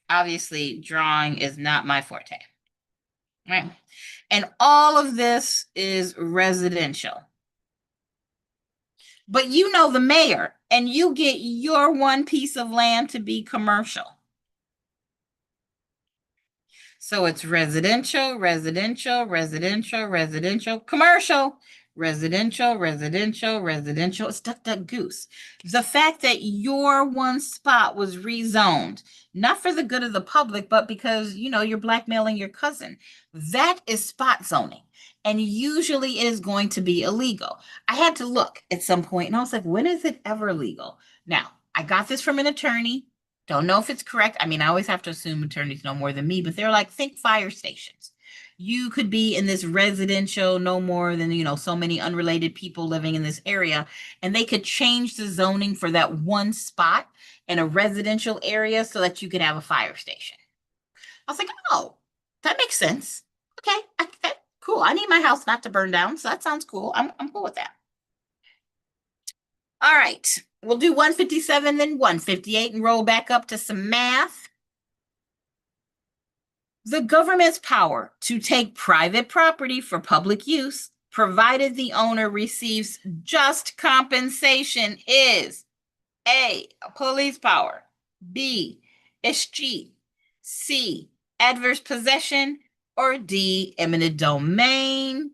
Obviously, drawing is not my forte, right? And all of this is residential. But you know the mayor, and you get your one piece of land to be commercial. So it's residential, residential, residential, residential, commercial, residential, residential, residential. It's duck, duck, goose. The fact that your one spot was rezoned, not for the good of the public, but because, you're blackmailing your cousin. That is spot zoning. And usually it is going to be illegal. I had to look at some point and I was like, when is it ever legal? Now, I got this from an attorney. Don't know if it's correct. I mean, I always have to assume attorneys know more than me, but they're like, think fire stations. You could be in this residential, no more than, so many unrelated people living in this area, and they could change the zoning for that one spot in a residential area so that you could have a fire station. I was like, oh, that makes sense. Okay, cool. I need my house not to burn down, so that sounds cool. I'm cool with that. All right, we'll do 157, then 158, and roll back up to some math. The government's power to take private property for public use, provided the owner receives just compensation, is A, police power, B, escheat, C, adverse possession, or D, eminent domain.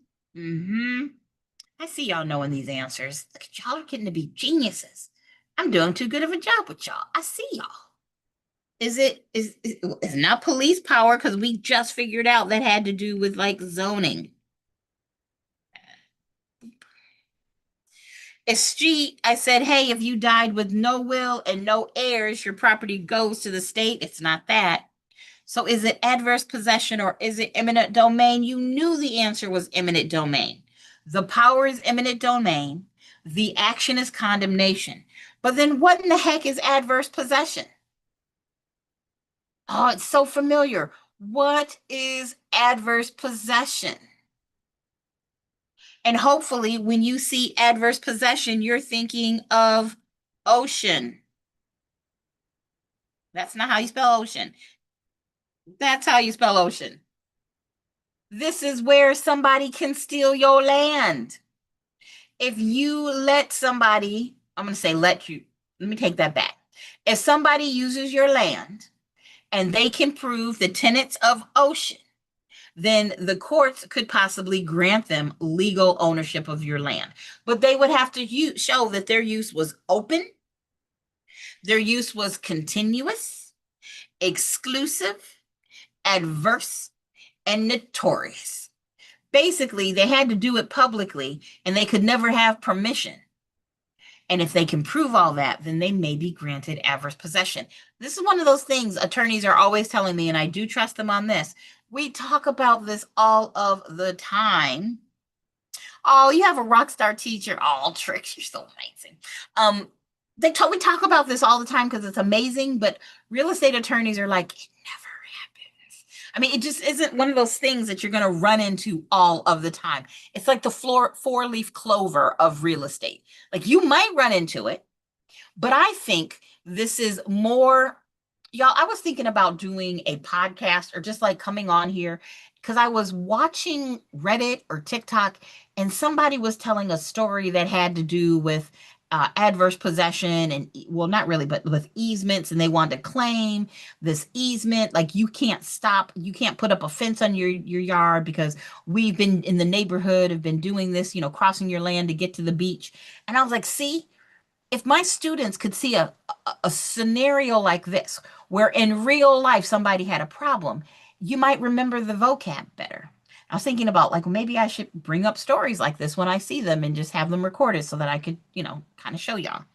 I see y'all knowing these answers. Look at y'all are getting to be geniuses. I'm doing too good of a job with y'all. I see y'all. Is it's not police power, because we just figured out that had to do with like zoning. Escheat, I said, hey, if you died with no will and no heirs, your property goes to the state. It's not that. So is it adverse possession or is it eminent domain? You knew the answer was eminent domain. The power is eminent domain. The action is condemnation. But then what in the heck is adverse possession? Oh, it's so familiar. What is adverse possession? And hopefully when you see adverse possession, you're thinking of ocean. That's not how you spell ocean. That's how you spell ocean. This is where somebody can steal your land. If you let somebody, I'm going to say let me take that back. If somebody uses your land and they can prove the tenets of ocean, then the courts could possibly grant them legal ownership of your land. But they would have to show that their use was open, their use was continuous, exclusive, adverse, and notorious. Basically, they had to do it publicly and they could never have permission. And if they can prove all that, then they may be granted adverse possession. This is one of those things attorneys are always telling me, and I do trust them on this. We talk about this all of the time. Oh, you have a rock star teacher. Oh, Trix, you're so amazing. We talk about this all the time because it's amazing, but real estate attorneys are like, it never happens. I mean, it just isn't one of those things that you're going to run into all of the time. It's like the four-leaf clover of real estate. Like you might run into it, but I think this is more, y'all, I was thinking about doing a podcast or just like coming on here because I was watching Reddit or TikTok and somebody was telling a story that had to do with adverse possession and, well, not really, but with easements, and they wanted to claim this easement. Like you can't put up a fence on your yard because we've been in the neighborhood have been doing this, crossing your land to get to the beach. And I was like, see, if my students could see a scenario like this, where in real life somebody had a problem, you might remember the vocab better. I was thinking about like, maybe I should bring up stories like this when I see them and just have them recorded so that I could, kind of show y'all.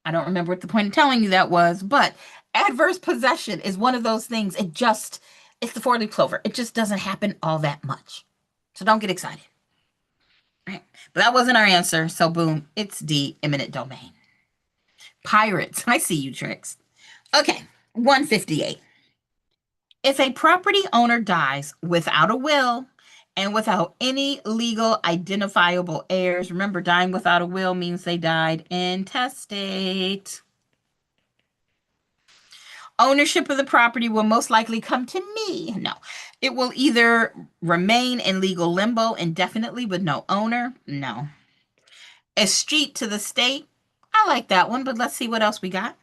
I don't remember what the point of telling you that was, but adverse possession is one of those things. It's the four-leaf clover. It just doesn't happen all that much. So don't get excited. Right. But that wasn't our answer. So boom, it's D, eminent domain. Pirates. I see you, Trix. Okay, 158. If a property owner dies without a will and without any legal identifiable heirs, remember, dying without a will means they died intestate. Ownership of the property will most likely come to me. No, it will either remain in legal limbo indefinitely with no owner. No. Escheat to the state. I like that one, but let's see what else we got.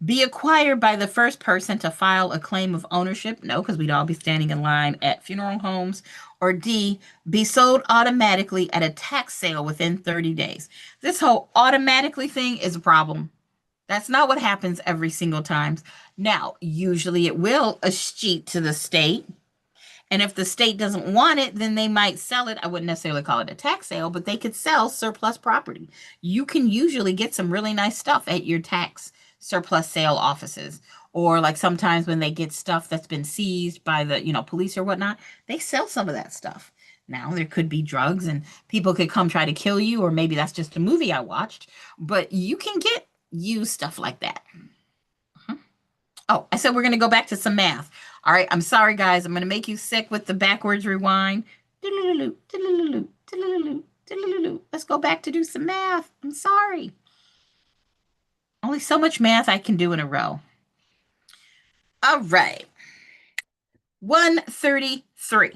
Be acquired by the first person to file a claim of ownership. No, because we'd all be standing in line at funeral homes. Or D, be sold automatically at a tax sale within 30 days. This whole automatically thing is a problem. That's not what happens every single time. Now, usually it will escheat to the state. And if the state doesn't want it, then they might sell it. I wouldn't necessarily call it a tax sale, but they could sell surplus property. You can usually get some really nice stuff at your tax surplus sale offices. Or like sometimes when they get stuff that's been seized by the, police or whatnot, they sell some of that stuff. Now there could be drugs and people could come try to kill you, or maybe that's just a movie I watched, but you can get used stuff like that. Oh, I said we're going to go back to some math. All right, I'm sorry, guys. I'm going to make you sick with the backwards rewind. Let's go back to do some math. I'm sorry. Only so much math I can do in a row. All right. 133.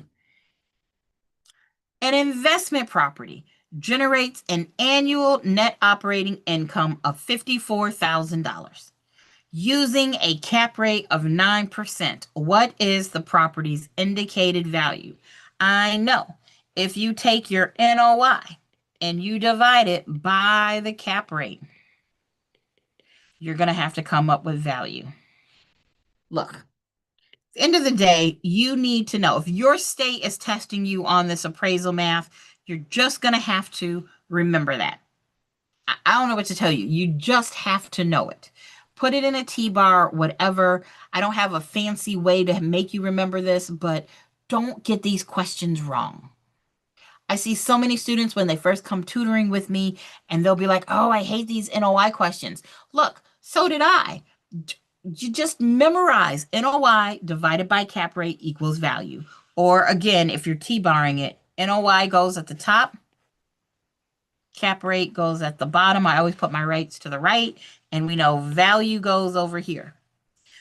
An investment property generates an annual net operating income of $54,000. Using a cap rate of 9%, what is the property's indicated value? I know if you take your NOI and you divide it by the cap rate, you're going to have to come up with value. Look, at the end of the day, you need to know if your state is testing you on this appraisal math, you're just going to have to remember that. I don't know what to tell you. You just have to know it. Put it in a T-bar, whatever. I don't have a fancy way to make you remember this, but don't get these questions wrong. I see so many students when they first come tutoring with me, and they'll be like, oh, I hate these NOI questions. Look, so did I. You just memorize NOI divided by cap rate equals value. Or again, if you're T-barring it, NOI goes at the top, cap rate goes at the bottom. I always put my rates to the right, and we know value goes over here.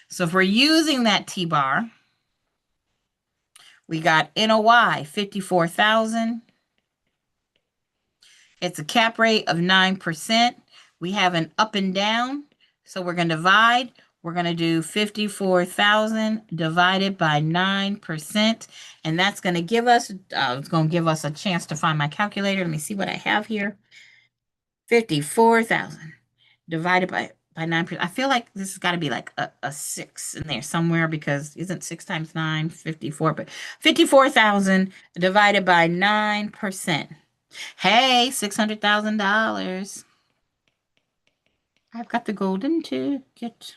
So if we're using that T-bar, we got NOI, 54,000. It's a cap rate of 9%. We have an up and down, so we're going to divide. We're going to do 54,000 divided by 9%, and that's going to give us, it's going to give us a chance to find my calculator. Let me see what I have here. 54,000 divided by 9%. I feel like this has got to be like a 6 in there somewhere, because isn't 6 times 9, 54, but 54,000 divided by 9%. Hey, $600,000. I've got the golden ticket.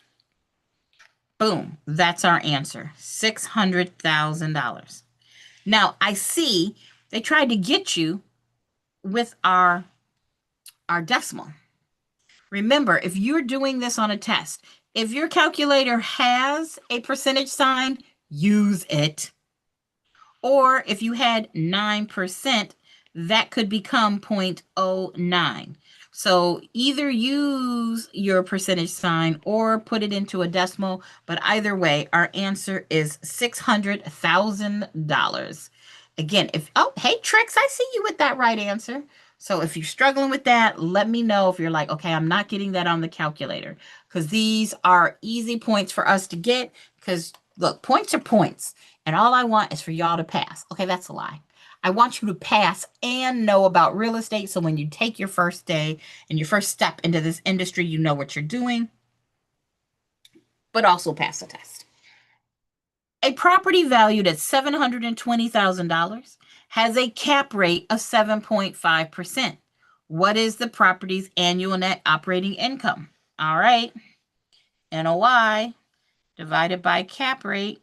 Boom. That's our answer. $600,000. Now, I see they tried to get you with our decimal. Remember, if you're doing this on a test, if your calculator has a percentage sign, use it. Or if you had 9%, that could become 0.09. So either use your percentage sign or put it into a decimal, but either way, our answer is $600,000. Again, hey, Trix, I see you with that right answer. So if you're struggling with that, let me know if you're like, okay, I'm not getting that on the calculator, because these are easy points for us to get, because look, points are points, and all I want is for y'all to pass. Okay, that's a lie. I want you to pass and know about real estate, so when you take your first day and your first step into this industry, you know what you're doing, but also pass the test. A property valued at $720,000 has a cap rate of 7.5%. What is the property's annual net operating income? All right. NOI divided by cap rate.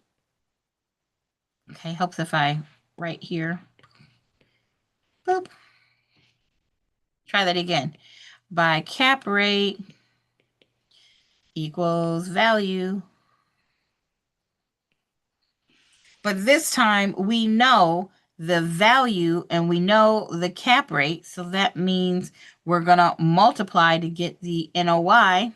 Okay, helps if I write here. Boop. Try that again. By cap rate equals value. But this time we know the value and we know the cap rate. So that means we're going to multiply to get the NOI.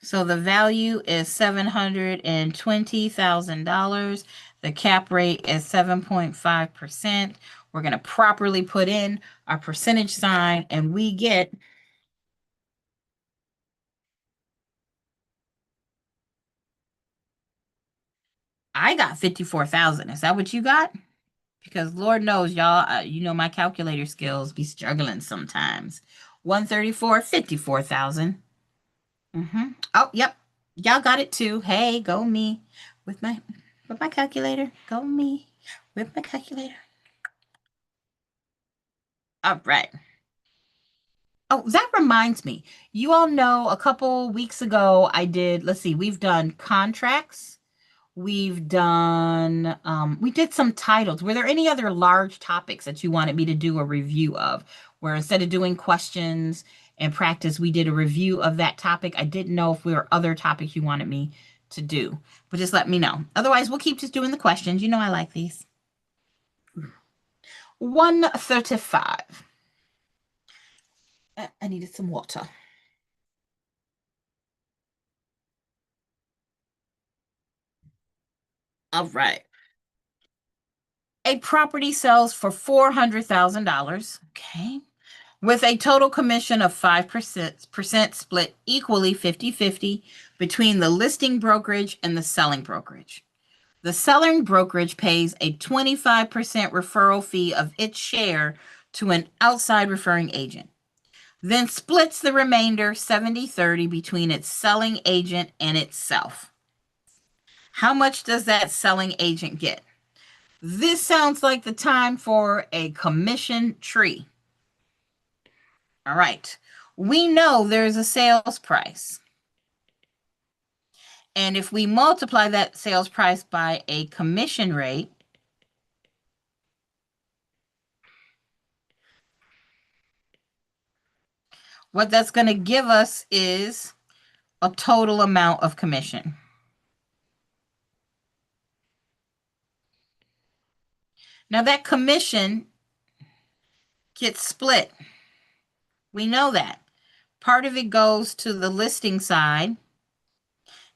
So the value is $720,000. The cap rate is 7.5%. We're going to properly put in our percentage sign and we get I got 54,000. Is that what you got? Because Lord knows y'all, you know my calculator skills be struggling sometimes. 134, 54,000. Oh, yep. Y'all got it too. Hey, go me with my calculator. Go me with my calculator. All right. Oh, that reminds me. You all know a couple weeks ago I did, let's see, we've done contracts. We've done, we did some titles. Were there any other large topics that you wanted me to do a review of? Where instead of doing questions and practice, we did a review of that topic. I didn't know if there were other topics you wanted me to do, but just let me know. Otherwise, we'll keep just doing the questions. You know I like these. 135. I needed some water. All right. A property sells for $400,000. Okay. With a total commission of 5% split equally 50-50 between the listing brokerage and the selling brokerage. The selling brokerage pays a 25% referral fee of its share to an outside referring agent, then splits the remainder 70-30 between its selling agent and itself. How much does that selling agent get? This sounds like the time for a commission tree. All right. We know there's a sales price. And if we multiply that sales price by a commission rate, what that's going to give us is a total amount of commission. Now that commission gets split. We know that. Part of it goes to the listing side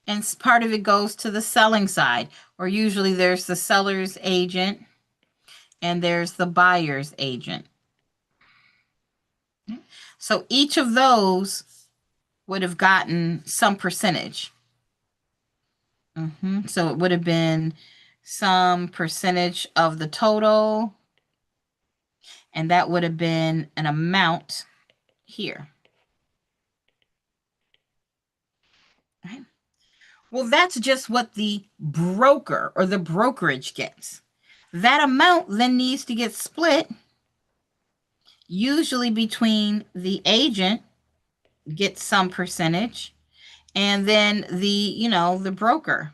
and part of it goes to the selling side, or usually there's the seller's agent and there's the buyer's agent. So each of those would have gotten some percentage. So it would have been some percentage of the total, and that would have been an amount here. Right? Well, that's just what the broker or the brokerage gets. That amount then needs to get split, usually between the agent gets some percentage, and then the broker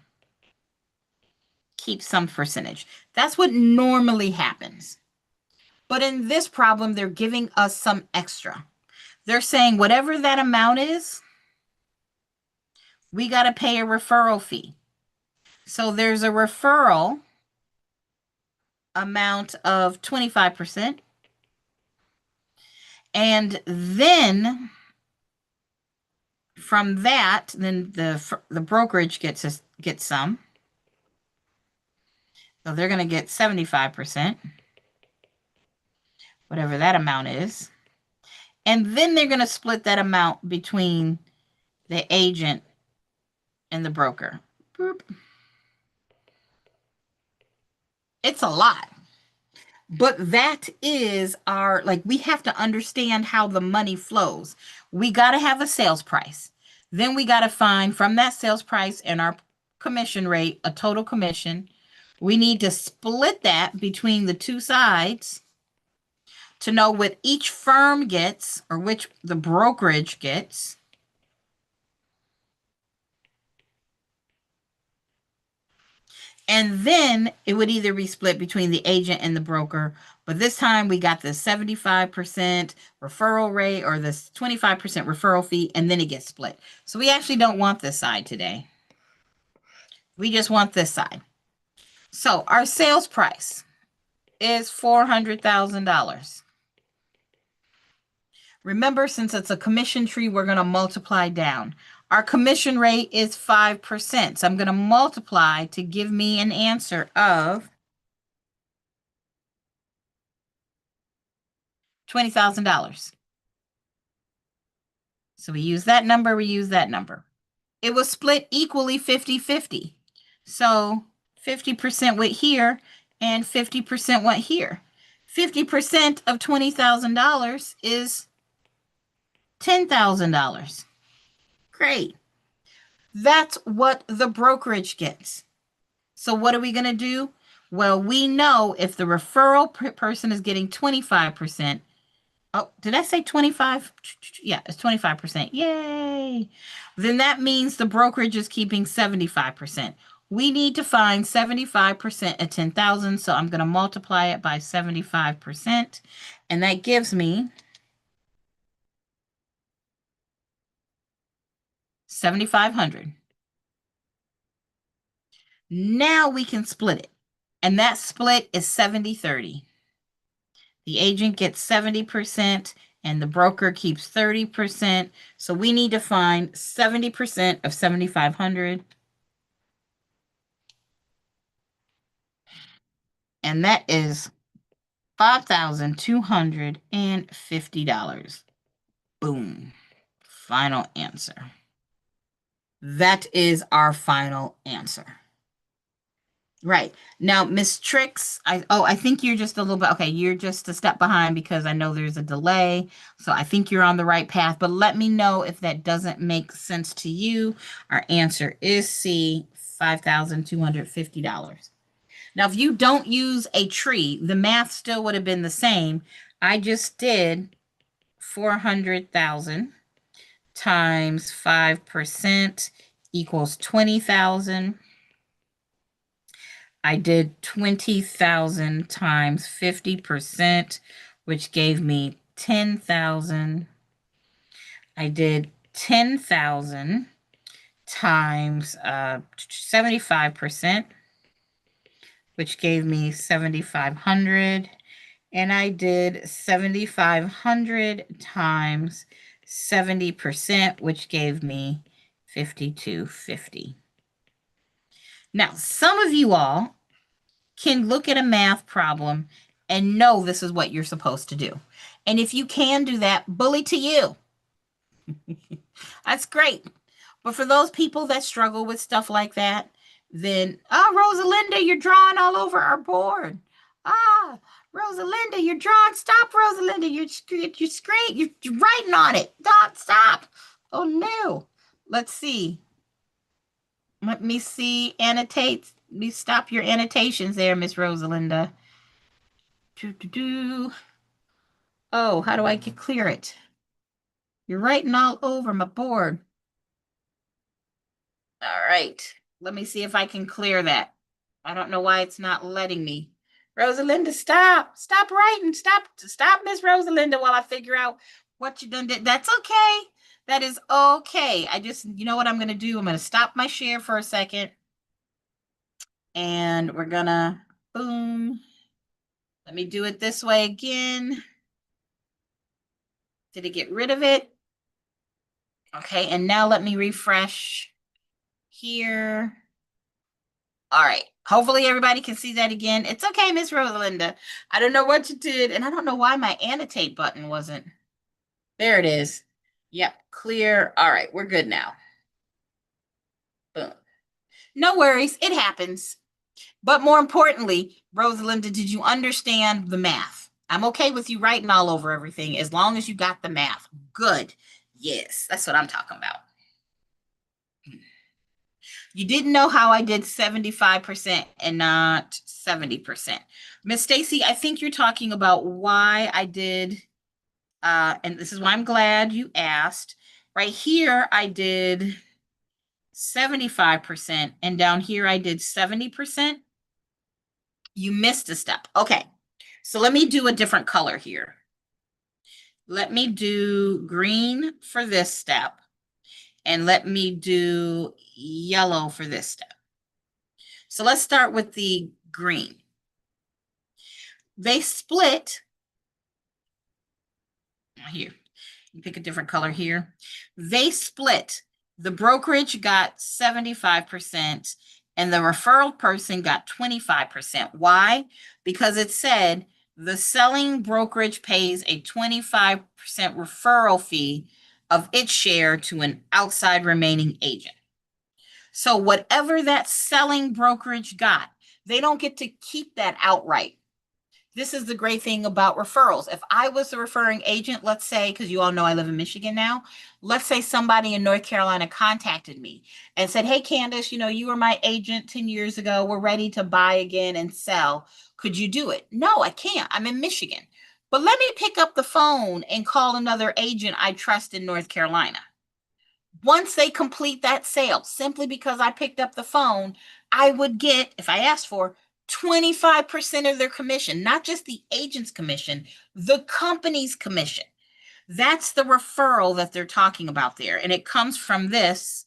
keeps some percentage. That's what normally happens. But in this problem, they're giving us some extra. They're saying whatever that amount is, we got to pay a referral fee. So there's a referral amount of 25%. And then from that, then the brokerage gets some. So they're going to get 75%, whatever that amount is. And then they're going to split that amount between the agent and the broker. Boop. It's a lot. But that is we have to understand how the money flows. We got to have a sales price. Then we got to find from that sales price and our commission rate, a total commission. We need to split that between the two sides to know what each firm gets or which the brokerage gets. And then it would either be split between the agent and the broker. But this time we got the 75% referral rate or this 25% referral fee, and then it gets split. So we actually don't want this side today. We just want this side. So our sales price is $400,000. Remember, since it's a commission tree, we're going to multiply down. Our commission rate is 5%. So I'm going to multiply to give me an answer of $20,000. So we use that number, we use that number. It was split equally 50-50. So 50% went here and 50% went here. 50% of $20,000 is $10,000. Great. That's what the brokerage gets. So what are we going to do? Well, we know if the referral person is getting 25%. Oh, did I say 25? Yeah, it's 25%. Yay. Then that means the brokerage is keeping 75%. We need to find 75% of 10,000. So I'm going to multiply it by 75%. And that gives me 7,500. Now we can split it. And that split is 70-30. The agent gets 70% and the broker keeps 30%. So we need to find 70% of 7,500. And that is $5,250. Boom. Final answer. That is our final answer. Right. Now, Miss Tricks, I think you're just a little bit, okay, you're just a step behind because I know there's a delay. So I think you're on the right path, but let me know if that doesn't make sense to you. Our answer is C, $5,250. Now, if you don't use a tree, the math still would have been the same. I just did 400,000 times 5% equals 20,000. I did 20,000 times 50%, which gave me 10,000. I did 10,000 times 75%, which gave me 7,500. And I did 7,500 times 70%, which gave me 5,250. Now, some of you all can look at a math problem and know this is what you're supposed to do. And if you can do that, bully to you. That's great. But for those people that struggle with stuff like that, then, Rosalinda, you're drawing all over our board. Rosalinda, you're drawing. Stop, Rosalinda. You're writing on it. Don't stop. Oh, no. Let's see. Let me see. Annotate. Let me stop your annotations there, Miss Rosalinda. Oh, how do I clear it? You're writing all over my board. All right. Let me see if I can clear that. I don't know why it's not letting me. Rosalinda, stop. Stop writing. Stop, Miss Rosalinda, while I figure out what you done did. That's okay. That is okay. You know what I'm going to do? I'm going to stop my share for a second. And we're going to, boom. Let me do it this way again. Did it get rid of it? Okay, and now let me refresh here. All right. Hopefully everybody can see that again. It's okay, Miss Rosalinda. I don't know what you did, and I don't know why my annotate button wasn't. There it is. Yep, clear. All right, we're good now. Boom. No worries, it happens. But more importantly, Rosalinda, did you understand the math? I'm okay with you writing all over everything as long as you got the math. Good. Yes, that's what I'm talking about. You didn't know how I did 75% and not 70%. Miss Stacy, I think you're talking about why I did, and this is why I'm glad you asked. Right here, I did 75%, and down here, I did 70%. You missed a step. Okay, so let me do a different color here. Let me do green for this step. And let me do yellow for this step. So let's start with the green. They split here. You pick a different color here. They split. The brokerage got 75% and the referral person got 25%. Why? Because it said the selling brokerage pays a 25% referral fee of its share to an outside remaining agent. So whatever that selling brokerage got, they don't get to keep that outright. This is the great thing about referrals. If I was the referring agent, let's say, because you all know I live in Michigan now, let's say somebody in North Carolina contacted me and said, hey, Candace, you were my agent 10 years ago. We're ready to buy again and sell. Could you do it? No, I can't. I'm in Michigan. But let me pick up the phone and call another agent I trust in North Carolina. Once they complete that sale, simply because I picked up the phone, I would get, if I asked for, 25% of their commission, not just the agent's commission, the company's commission. That's the referral that they're talking about there. And it comes from this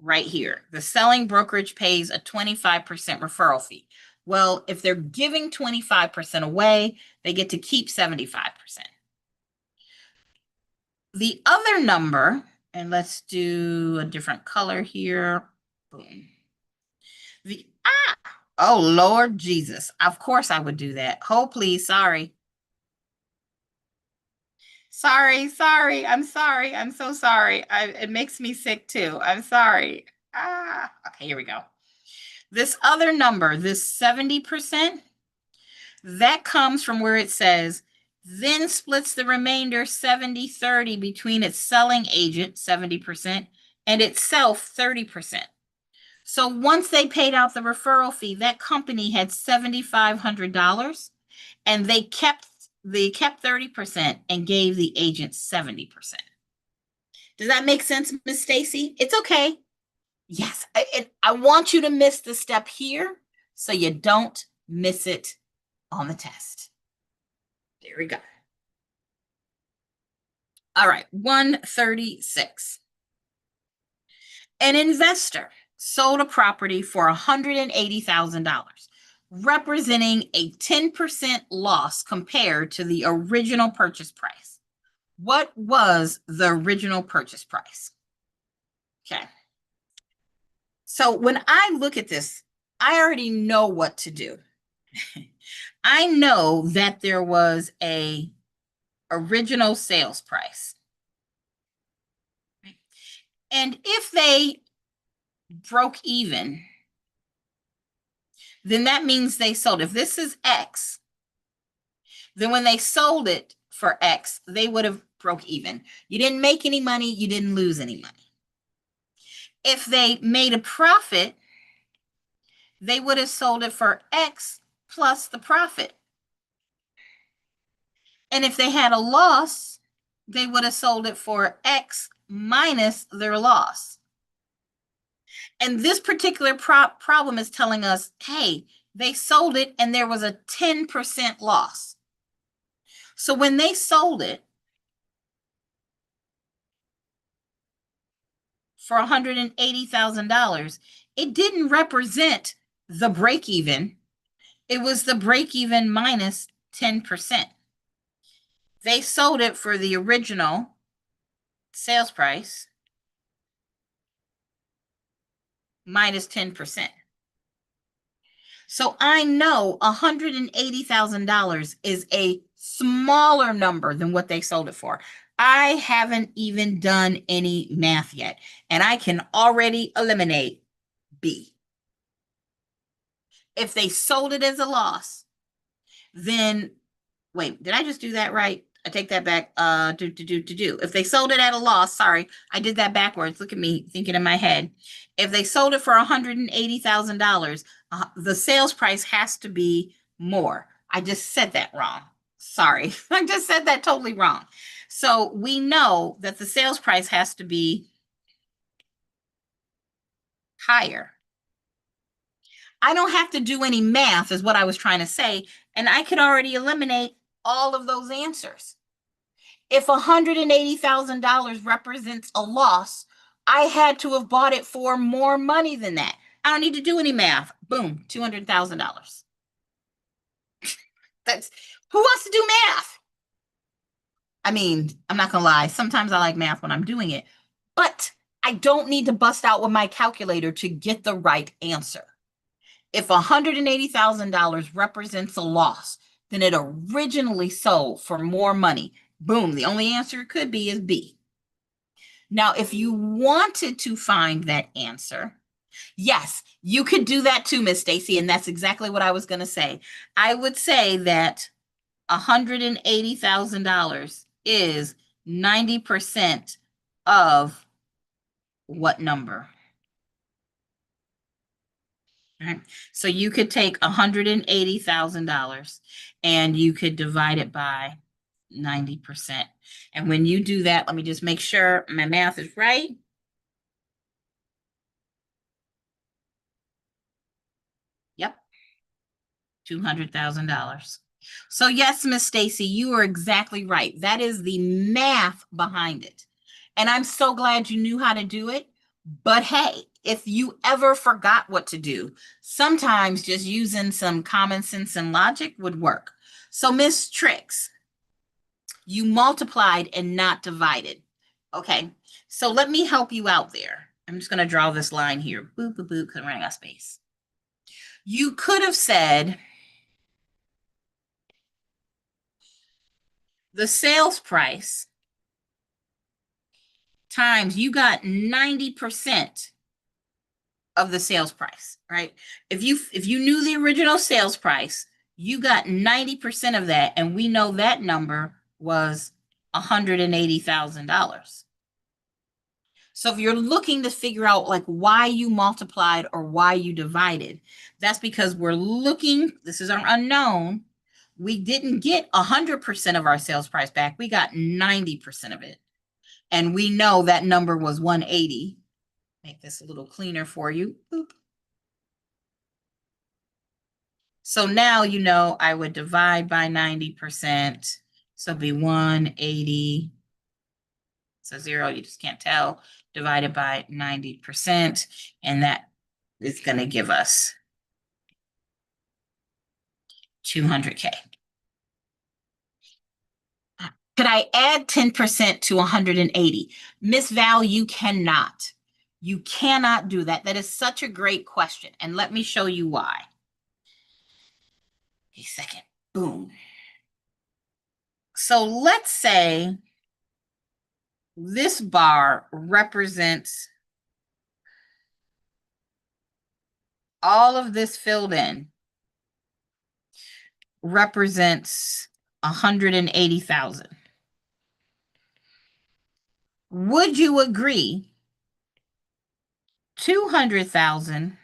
right here. The selling brokerage pays a 25% referral fee. Well, if they're giving 25% away, they get to keep 75%. The other number, and let's do a different color here. Boom. Oh, Lord Jesus. Of course I would do that. Hold, please. Sorry. Sorry. I'm sorry. I'm so sorry. It makes me sick too. I'm sorry. Okay, here we go. This other number, this 70%, that comes from where it says, then splits the remainder 70-30 between its selling agent, 70%, and itself, 30%. So once they paid out the referral fee, that company had $7,500 and they kept 30% and gave the agent 70%. Does that make sense, Miss Stacy? It's okay. Yes, I want you to miss the step here so you don't miss it on the test. There we go. All right, 136. An investor sold a property for $180,000, representing a 10% loss compared to the original purchase price. What was the original purchase price? Okay. So when I look at this, I already know what to do. I know that there was a original sales price. And if they broke even, then that means they sold. If this is X, then when they sold it for X, they would have broke even. You didn't make any money, you didn't lose any money. If they made a profit, they would have sold it for X plus the profit. And if they had a loss, they would have sold it for X minus their loss. And this particular problem is telling us, hey, they sold it and there was a 10% loss. So when they sold it for $180,000, it didn't represent the break even. It was the break even minus 10%. They sold it for the original sales price minus 10%. So I know $180,000 is a smaller number than what they sold it for. I haven't even done any math yet, and I can already eliminate B. If they sold it as a loss, then, wait, did I just do that right? I take that back. If they sold it at a loss, sorry, I did that backwards. Look at me thinking in my head. If they sold it for $180,000, the sales price has to be more. I just said that wrong. Sorry, I just said that totally wrong. So we know that the sales price has to be higher. I don't have to do any math, is what I was trying to say, and I could already eliminate all of those answers. If $180,000 represents a loss, I had to have bought it for more money than that. I don't need to do any math. Boom, $200,000. That's who wants to do math? I mean, I'm not gonna lie. Sometimes I like math when I'm doing it, but I don't need to bust out with my calculator to get the right answer. If $180,000 represents a loss, then it originally sold for more money. Boom, the only answer it could be is B. Now, if you wanted to find that answer, yes, you could do that too, Miss Stacy, and that's exactly what I was going to say. I would say that $180,000 is 90% of what number? Right. So you could take $180,000 and you could divide it by 90%. And when you do that, let me just make sure my math is right. Yep. $200,000. So yes, Miss Stacy, you are exactly right. That is the math behind it. And I'm so glad you knew how to do it. But hey, if you ever forgot what to do, sometimes just using some common sense and logic would work. So Miss Tricks, you multiplied and not divided. Okay, so let me help you out there. I'm just going to draw this line here. Boop, boop, boop, because I'm running out of space. You could have said the sales price times you got 90% of the sales price, right? If you knew the original sales price, you got 90% of that, and we know that number was $180,000. So if you're looking to figure out like why you multiplied or why you divided, that's because we're looking, this is our unknown. We didn't get 100% of our sales price back. We got 90% of it. And we know that number was 180. Make this a little cleaner for you. Boop. So now you know I would divide by 90%. So it'd be 180. So 0, you just can't tell. Divided by 90%. And that is going to give us 200K. Could I add 10% to 180? Miss Val, you cannot. You cannot do that. That is such a great question. And let me show you why. A second. Boom. So let's say this bar represents all of this filled in represents 180,000. Would you agree 200,000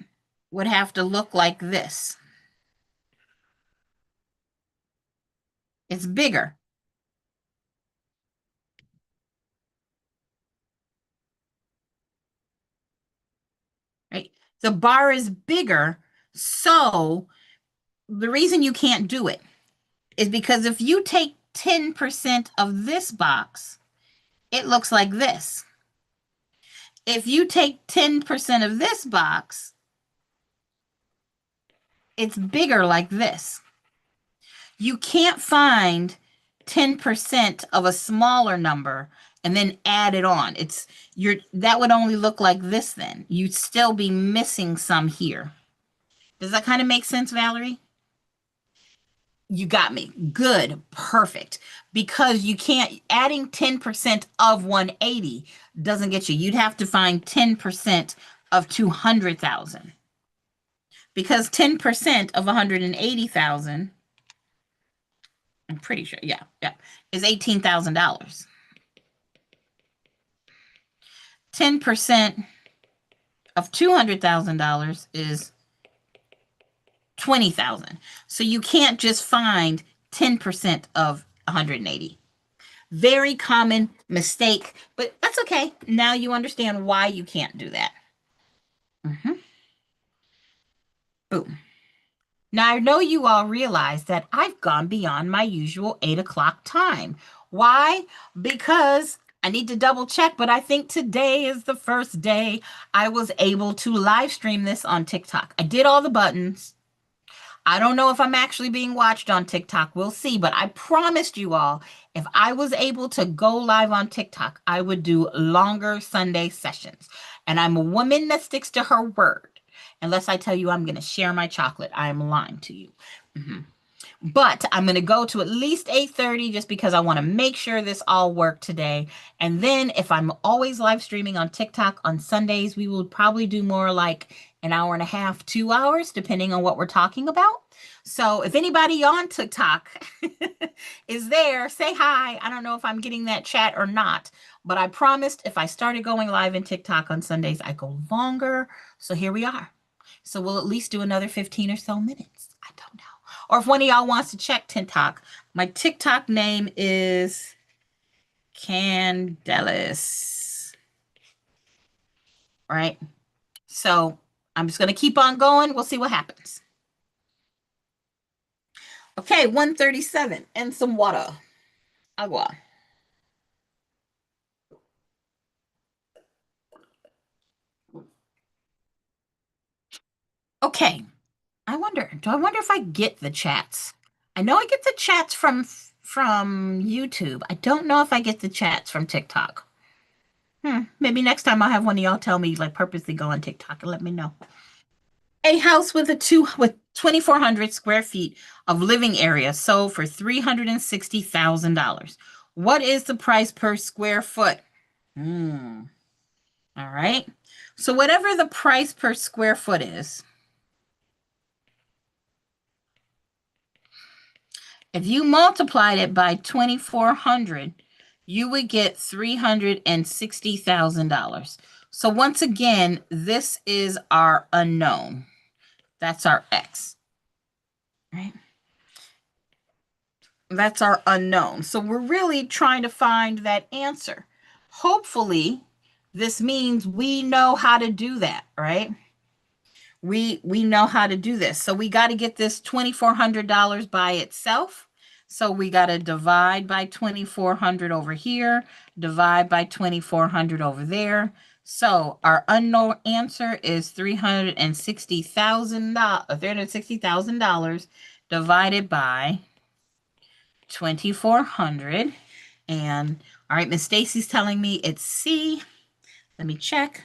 would have to look like this? It's bigger. Right? The bar is bigger, so the reason you can't do it is because if you take 10% of this box, it looks like this. If you take 10% of this box, it's bigger like this. You can't find 10% of a smaller number and then add it on. That would only look like this then. You'd still be missing some here. Does that kind of make sense, Valerie? You got me. Good. Perfect. Because you can't, adding 10% of 180 doesn't get you. You'd have to find 10% of 200,000. Because 10% of 180,000, I'm pretty sure, yeah, is $18,000. 10% of $200,000 is 20,000. So you can't just find 10% of 180. Very common mistake, but that's okay. Now you understand why you can't do that. Boom. Now I know you all realize that I've gone beyond my usual 8 o'clock time. Why? Because I need to double check, but I think today is the first day I was able to live stream this on TikTok. I did all the buttons. I don't know if I'm actually being watched on TikTok. We'll see. But I promised you all, if I was able to go live on TikTok, I would do longer Sunday sessions. And I'm a woman that sticks to her word. Unless I tell you I'm going to share my chocolate, I am lying to you. But I'm going to go to at least 8:30 just because I want to make sure this all worked today. And then if I'm always live streaming on TikTok on Sundays, we will probably do more like an hour and a half, 2 hours, depending on what we're talking about. So if anybody on TikTok is there, say hi. I don't know if I'm getting that chat or not, but I promised if I started going live in TikTok on Sundays, I go longer. So here we are. So we'll at least do another 15 or so minutes. I don't know. Or if one of y'all wants to check TikTok, my TikTok name is Candelis. All right. So I'm just going to keep on going. We'll see what happens. Okay, 137 and some water. Agua. Okay. I wonder if I get the chats. I know I get the chats from YouTube. I don't know if I get the chats from TikTok. Maybe next time I'll have one of y'all tell me, like, purposely go on TikTok and let me know. A house with 2,400 square feet of living area sold for $360,000. What is the price per square foot? All right. So whatever the price per square foot is, if you multiplied it by 2,400, you would get $360,000. So once again, this is our unknown. That's our X, right? That's our unknown. So we're really trying to find that answer. Hopefully, this means we know how to do that, right? We know how to do this. So we got to get this $2,400 by itself. So we got to divide by 2,400 over here, divide by 2,400 over there. So our unknown answer is $360,000 divided by 2,400. And all right, Miss Stacy's telling me it's C. Let me check.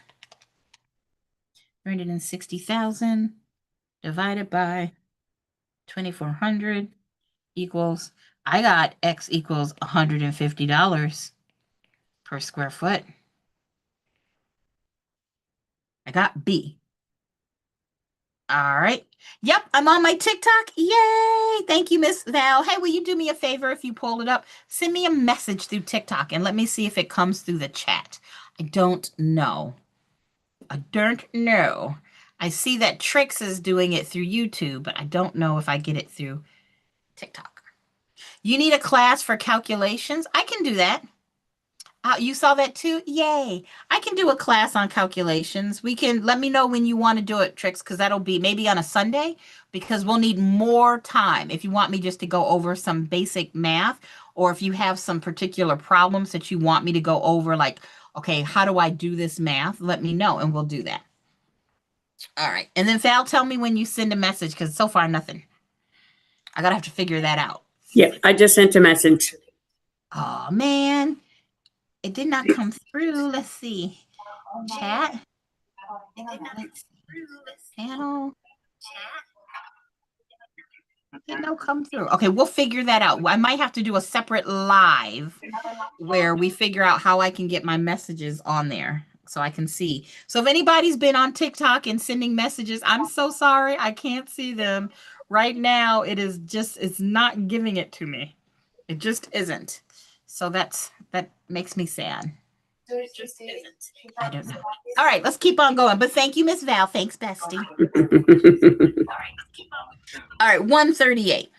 360,000 divided by 2,400 equals, I got X equals $150 per square foot. I got B. All right. Yep, I'm on my TikTok. Yay! Thank you, Miss Val. Hey, will you do me a favor if you pull it up? Send me a message through TikTok and let me see if it comes through the chat. I don't know. I don't know. I see that Trix is doing it through YouTube, but I don't know if I get it through TikTok. You need a class for calculations? I can do that. You saw that too? Yay. I can do a class on calculations. Let me know when you want to do it, Trix, because that'll be maybe on a Sunday, because we'll need more time. If you want me just to go over some basic math, or if you have some particular problems that you want me to go over, like, okay, how do I do this math? Let me know and we'll do that. All right. And then Val, tell me when you send a message, because so far nothing. I gotta have to figure that out. Yeah, I just sent a message. Oh man. It did not come through. Let's see. Chat. It did not come through. Channel. Chat. It did not come through. Okay, we'll figure that out. I might have to do a separate live where we figure out how I can get my messages on there so I can see. So if anybody's been on TikTok and sending messages, I'm so sorry. I can't see them. Right now, it's not giving it to me. It just isn't. So that makes me sad. It just isn't. I don't know. All right, let's keep on going. But thank you, Miss Val. Thanks, bestie. All right, let's keep on. All right, 138.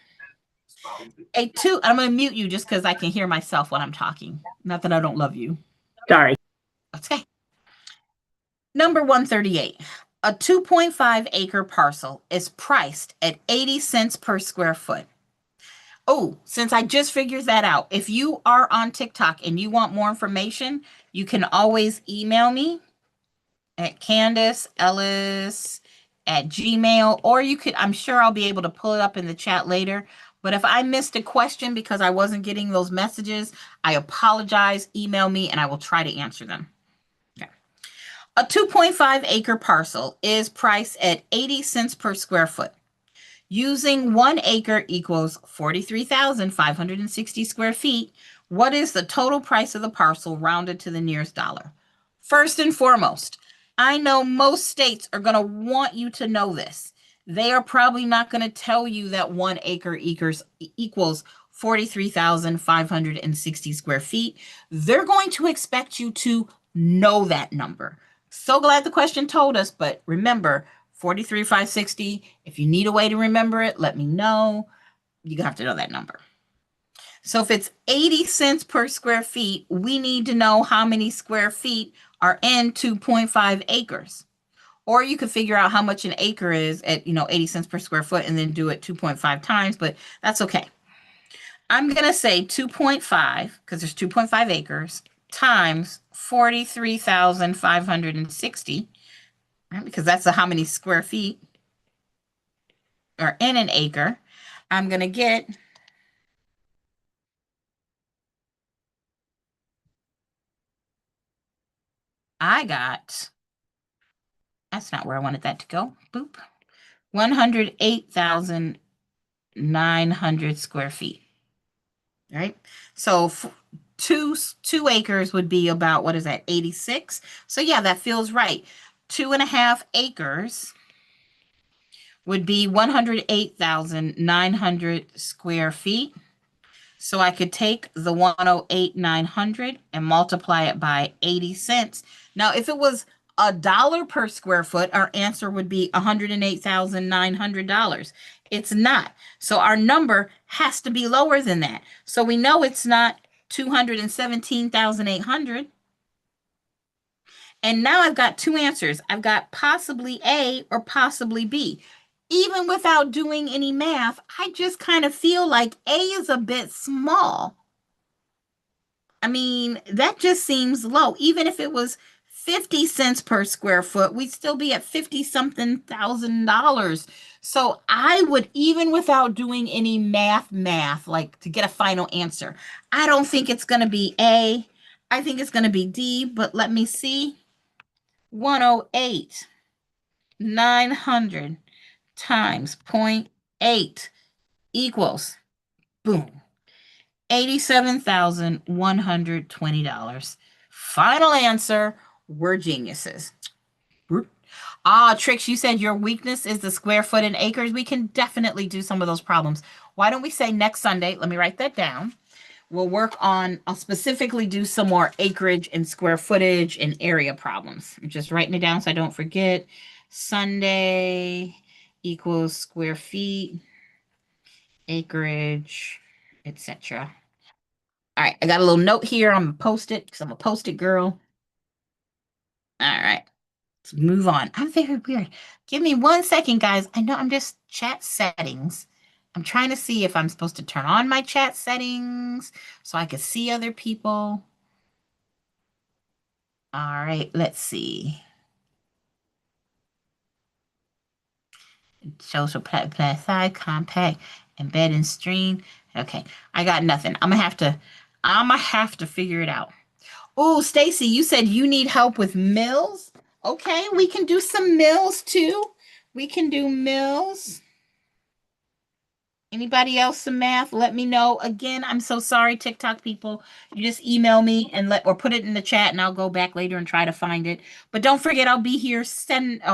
I'm going to mute you just because I can hear myself when I'm talking. Not that I don't love you. Sorry. Okay. Number 138. A 2.5 acre parcel is priced at 80 cents per square foot. Oh, since I just figured that out, if you are on TikTok and you want more information, you can always email me at CandiceEllis@gmail, or you could, I'm sure I'll be able to pull it up in the chat later. But if I missed a question because I wasn't getting those messages, I apologize. Email me and I will try to answer them. Okay. A 2.5 acre parcel is priced at 80 cents per square foot. Using 1 acre equals 43,560 square feet, what is the total price of the parcel rounded to the nearest dollar? First and foremost, I know most states are going to want you to know this. They are probably not going to tell you that 1 acre equals 43,560 square feet. They're going to expect you to know that number. So glad the question told us, but remember, 43,560. If you need a way to remember it, let me know. You have to know that number. So if it's 80 cents per square feet, we need to know how many square feet are in 2.5 acres. Or you could figure out how much an acre is at, 80 cents per square foot and then do it 2.5 times, but that's okay. I'm going to say 2.5, because there's 2.5 acres, times 43,560, right? Because that's how many square feet are in an acre. I'm going to get that's not where I wanted that to go. Boop. 108,900 square feet. Right? So two acres would be about, what is that, 86? So yeah, that feels right. 2.5 acres would be 108,900 square feet. So I could take the 108,900 and multiply it by 80 cents. Now, if it was $1 per square foot, our answer would be $108,900. It's not. So our number has to be lower than that. So we know it's not 217,800. And now I've got two answers. I've got possibly A or possibly B. Even without doing any math, I just kind of feel like A is a bit small. I mean, that just seems low. Even if it was 50 cents per square foot, we'd still be at 50-something thousand dollars. So I would, even without doing any math, like to get a final answer, I don't think it's going to be A. I think it's going to be D, but let me see. 108,900 times 0.8 equals, boom, $87,120. Final answer, we're geniuses. Trix, you said your weakness is the square foot in acres. We can definitely do some of those problems. Why don't we say next Sunday? Let me write that down. We'll work on, I'll specifically do some more acreage and square footage and area problems. I'm just writing it down so I don't forget. Sunday equals square feet, acreage, etc. All right, I got a little note here. I'm gonna post it because I'm a post-it girl. All right, let's move on. I'm very weird. Give me 1 second, guys. I know I'm just chat settings. I'm trying to see if I'm supposed to turn on my chat settings so I can see other people. All right, let's see. Social play side, compact, embed and stream. Okay, I got nothing. I'm gonna have to figure it out. Oh, Stacy, you said you need help with mills. Okay, we can do some mills too. We can do mills. Anybody else some math? Let me know. Again, I'm so sorry, TikTok people. You just email me and or put it in the chat, and I'll go back later and try to find it. But don't forget, I'll be here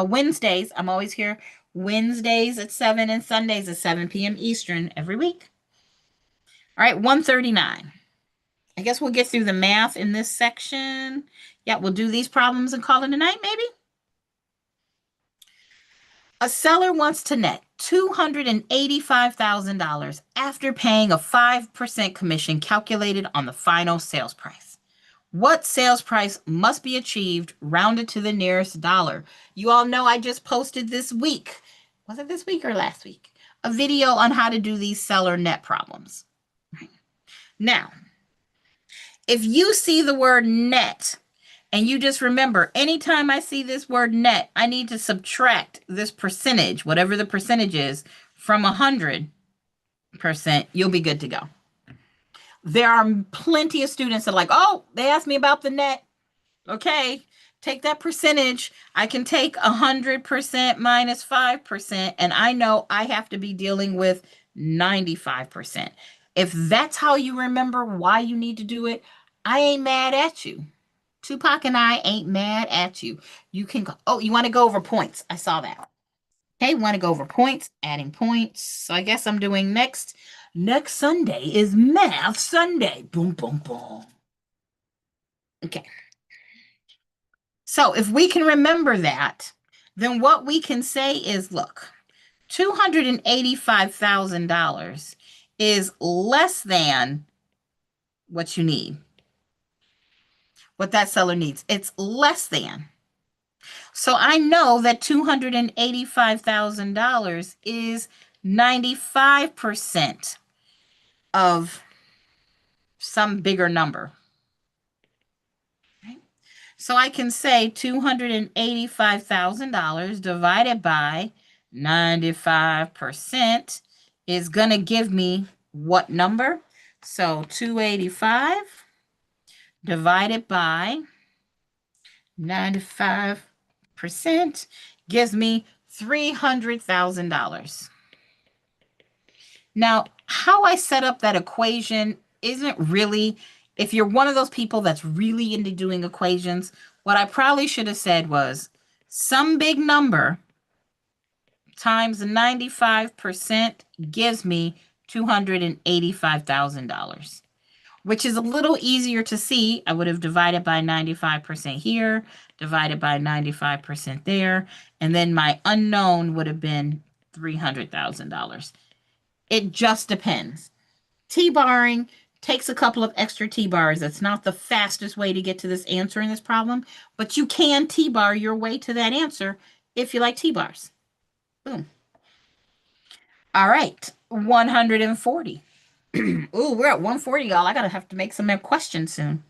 Wednesdays. I'm always here Wednesdays at 7 and Sundays at 7 p.m. Eastern every week. All right, 139. I guess we'll get through the math in this section. Yeah, we'll do these problems and call it a night, maybe. A seller wants to net $285,000 after paying a 5% commission calculated on the final sales price. What sales price must be achieved rounded to the nearest dollar? You all know I just posted this week. Was it this week or last week? A video on how to do these seller net problems. Now, if you see the word net and you just remember, anytime I see this word net, I need to subtract this percentage, whatever the percentage is, from 100%, you'll be good to go. There are plenty of students that are like, oh, they asked me about the net. Okay, take that percentage. I can take 100% minus 5%, and I know I have to be dealing with 95%. If that's how you remember why you need to do it, I ain't mad at you. Tupac and I ain't mad at you. You can go, oh, you want to go over points. I saw that. Okay, want to go over points, adding points. So I guess I'm doing next Sunday is Math Sunday. Boom, boom, boom. Okay. So if we can remember that, then what we can say is, look, $285,000 is less than what you need. What that seller needs. It's less than. So I know that $285,000 is 95% of some bigger number. Right? So I can say $285,000 divided by 95% is going to give me what number? So 285 divided by 95% gives me $300,000. Now, how I set up that equation isn't really, if you're one of those people that's really into doing equations, what I probably should have said was some big number times 95% gives me $285,000, which is a little easier to see. I would have divided by 95% here, divided by 95% there, and then my unknown would have been $300,000. It just depends. T-barring takes a couple of extra T-bars. That's not the fastest way to get to this answer in this problem, but you can T-bar your way to that answer if you like T-bars. Boom. All right, 140. Ooh, we're at 140, y'all. I gotta have to make some more questions soon.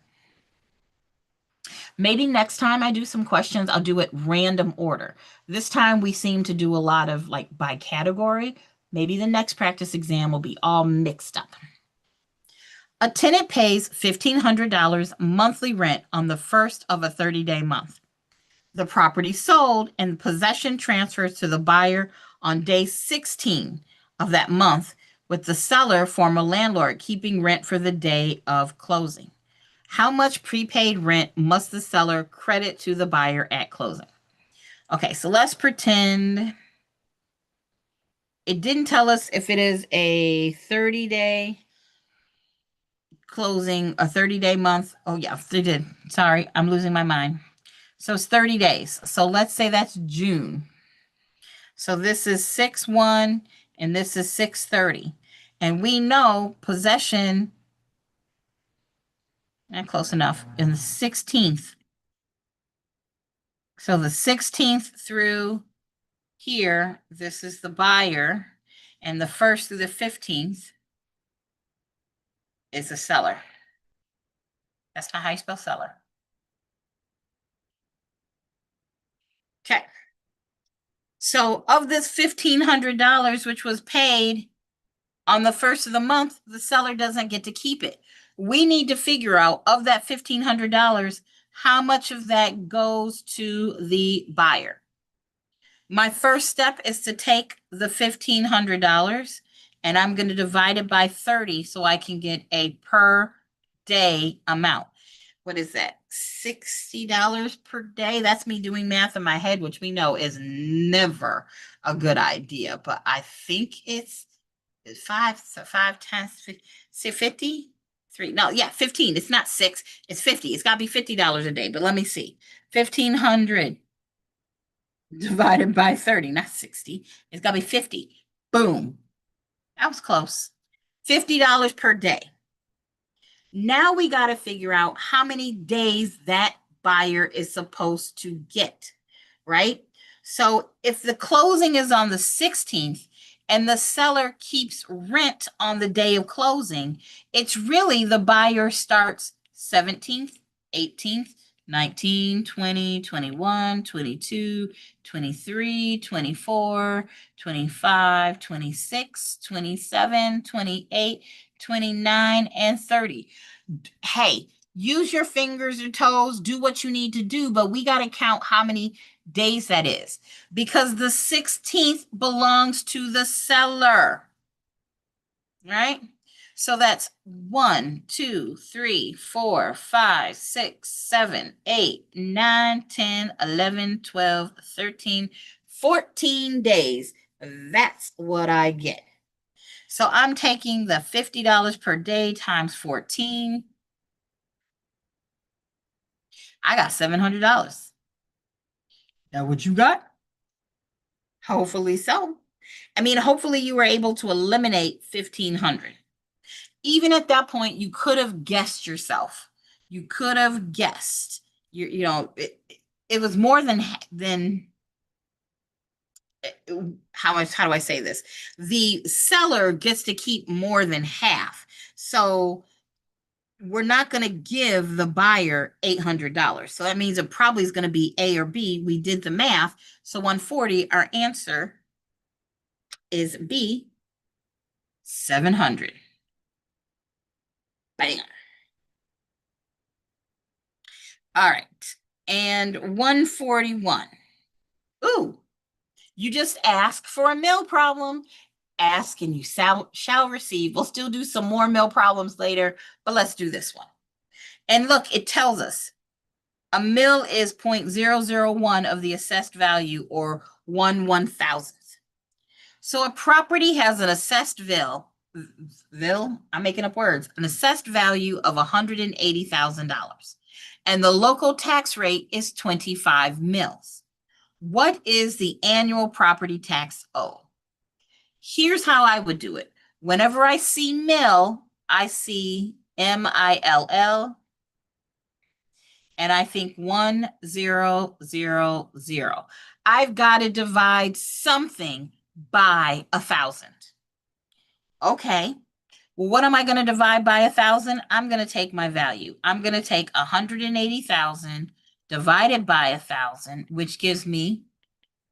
Maybe next time I do some questions, I'll do it random order. This time we seem to do a lot of like by category. Maybe the next practice exam will be all mixed up. A tenant pays $1,500 monthly rent on the first of a 30-day month. The property sold and possession transfers to the buyer on day 16 of that month, with the seller, former landlord, keeping rent for the day of closing. How much prepaid rent must the seller credit to the buyer at closing? Okay, so let's pretend it didn't tell us if it is a 30-day closing, a 30-day month. Oh, yeah, they did. Sorry, I'm losing my mind. So it's 30 days. So let's say that's June. So this is 6/1 and this is 6/30. And we know possession, not close enough, in the 16th. So the 16th through here, this is the buyer, and the 1st through the 15th is the seller. That's not how you spell seller. Okay. So of this $1,500, which was paid on the 1st of the month, the seller doesn't get to keep it. We need to figure out of that $1,500, how much of that goes to the buyer. My first step is to take the $1,500 and I'm going to divide it by 30 so I can get a per day amount. What is that? $60 per day? That's me doing math in my head, which we know is never a good idea, but I think it's 5 times 50? 3. No, yeah, 15. It's not 6. It's 50. It's got to be $50 a day, but let me see. 1,500 divided by 30, not 60. It's got to be 50. Boom. That was close. $50 per day. Now we got to figure out how many days that buyer is supposed to get, right? So if the closing is on the 16th and the seller keeps rent on the day of closing, it's really the buyer starts 17th, 18th, 19, 20, 21, 22, 23, 24, 25, 26, 27, 28, 29, and 30. Hey, use your fingers and toes, do what you need to do, but we got to count how many days that is because the 16th belongs to the seller, right? So that's 1, 2, 3, 4, 5, 6, 7, 8, 9, 10, 11, 12, 13, 14 days. That's what I get. So I'm taking the $50 per day times 14. I got $700. That what you got? Hopefully so. I mean, hopefully you were able to eliminate 1,500. Even at that point, you could have guessed yourself. You could have guessed. It was more than how do I say this? The seller gets to keep more than half. So we're not going to give the buyer $800. So that means it probably is going to be A or B. We did the math. So 140, our answer is B, 700. Bam. All right. And 141. Ooh, you just ask for a mill problem. Ask and you shall receive. We'll still do some more mill problems later, but let's do this one. And look, it tells us a mill is 0.001 of the assessed value, or 1/1000th. So a property has an assessed I'm making up words, an assessed value of $180,000. And the local tax rate is 25 mills. What is the annual property tax owed? Here's how I would do it. Whenever I see mill, I see MILL, and I think 1000. I've got to divide something by 1,000. Okay. Well, what am I going to divide by 1,000? I'm going to take my value. I'm going to take 180,000 divided by 1,000, which gives me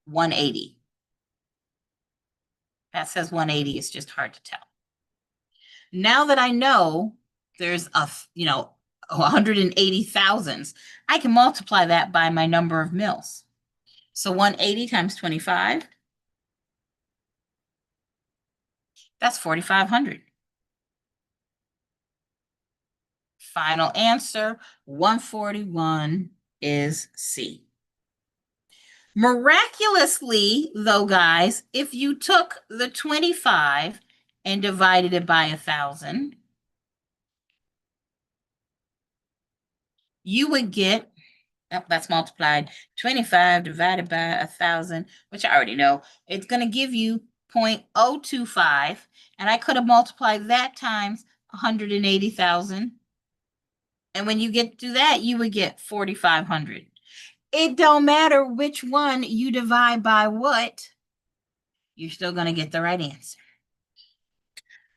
180. That says 180. It's just hard to tell. Now that I know there's 180,000s, I can multiply that by my number of mills. So 180 times 25, that's 4,500. Final answer, 141 is C. Miraculously, though, guys, if you took the 25 and divided it by 1,000, you would get, that's multiplied, 25 divided by 1,000, which I already know. It's going to give you 0.025, and I could have multiplied that times 180,000. And when you get to that, you would get 4,500. It don't matter which one you divide by what, you're still going to get the right answer.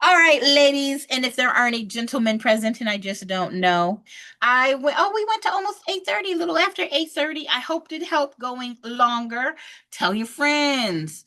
All right, ladies, and if there are any gentlemen present and I just don't know, we went to almost 8:30, a little after 8:30. I hope it helped going longer. Tell your friends.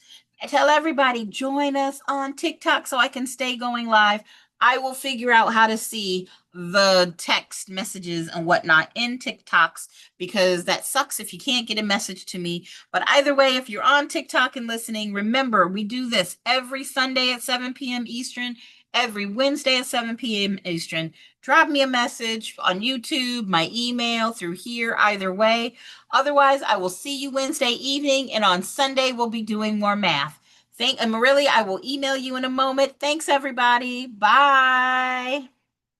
Tell everybody, join us on TikTok so I can stay going live. I will figure out how to see the text messages and whatnot in TikToks, because that sucks if you can't get a message to me. But either way, if you're on TikTok and listening, remember, we do this every Sunday at 7 p.m. Eastern, every Wednesday at 7 p.m. Eastern. Drop me a message on YouTube, my email, through here, either way. Otherwise, I will see you Wednesday evening, and on Sunday, we'll be doing more math. And Marily, I will email you in a moment. Thanks, everybody. Bye.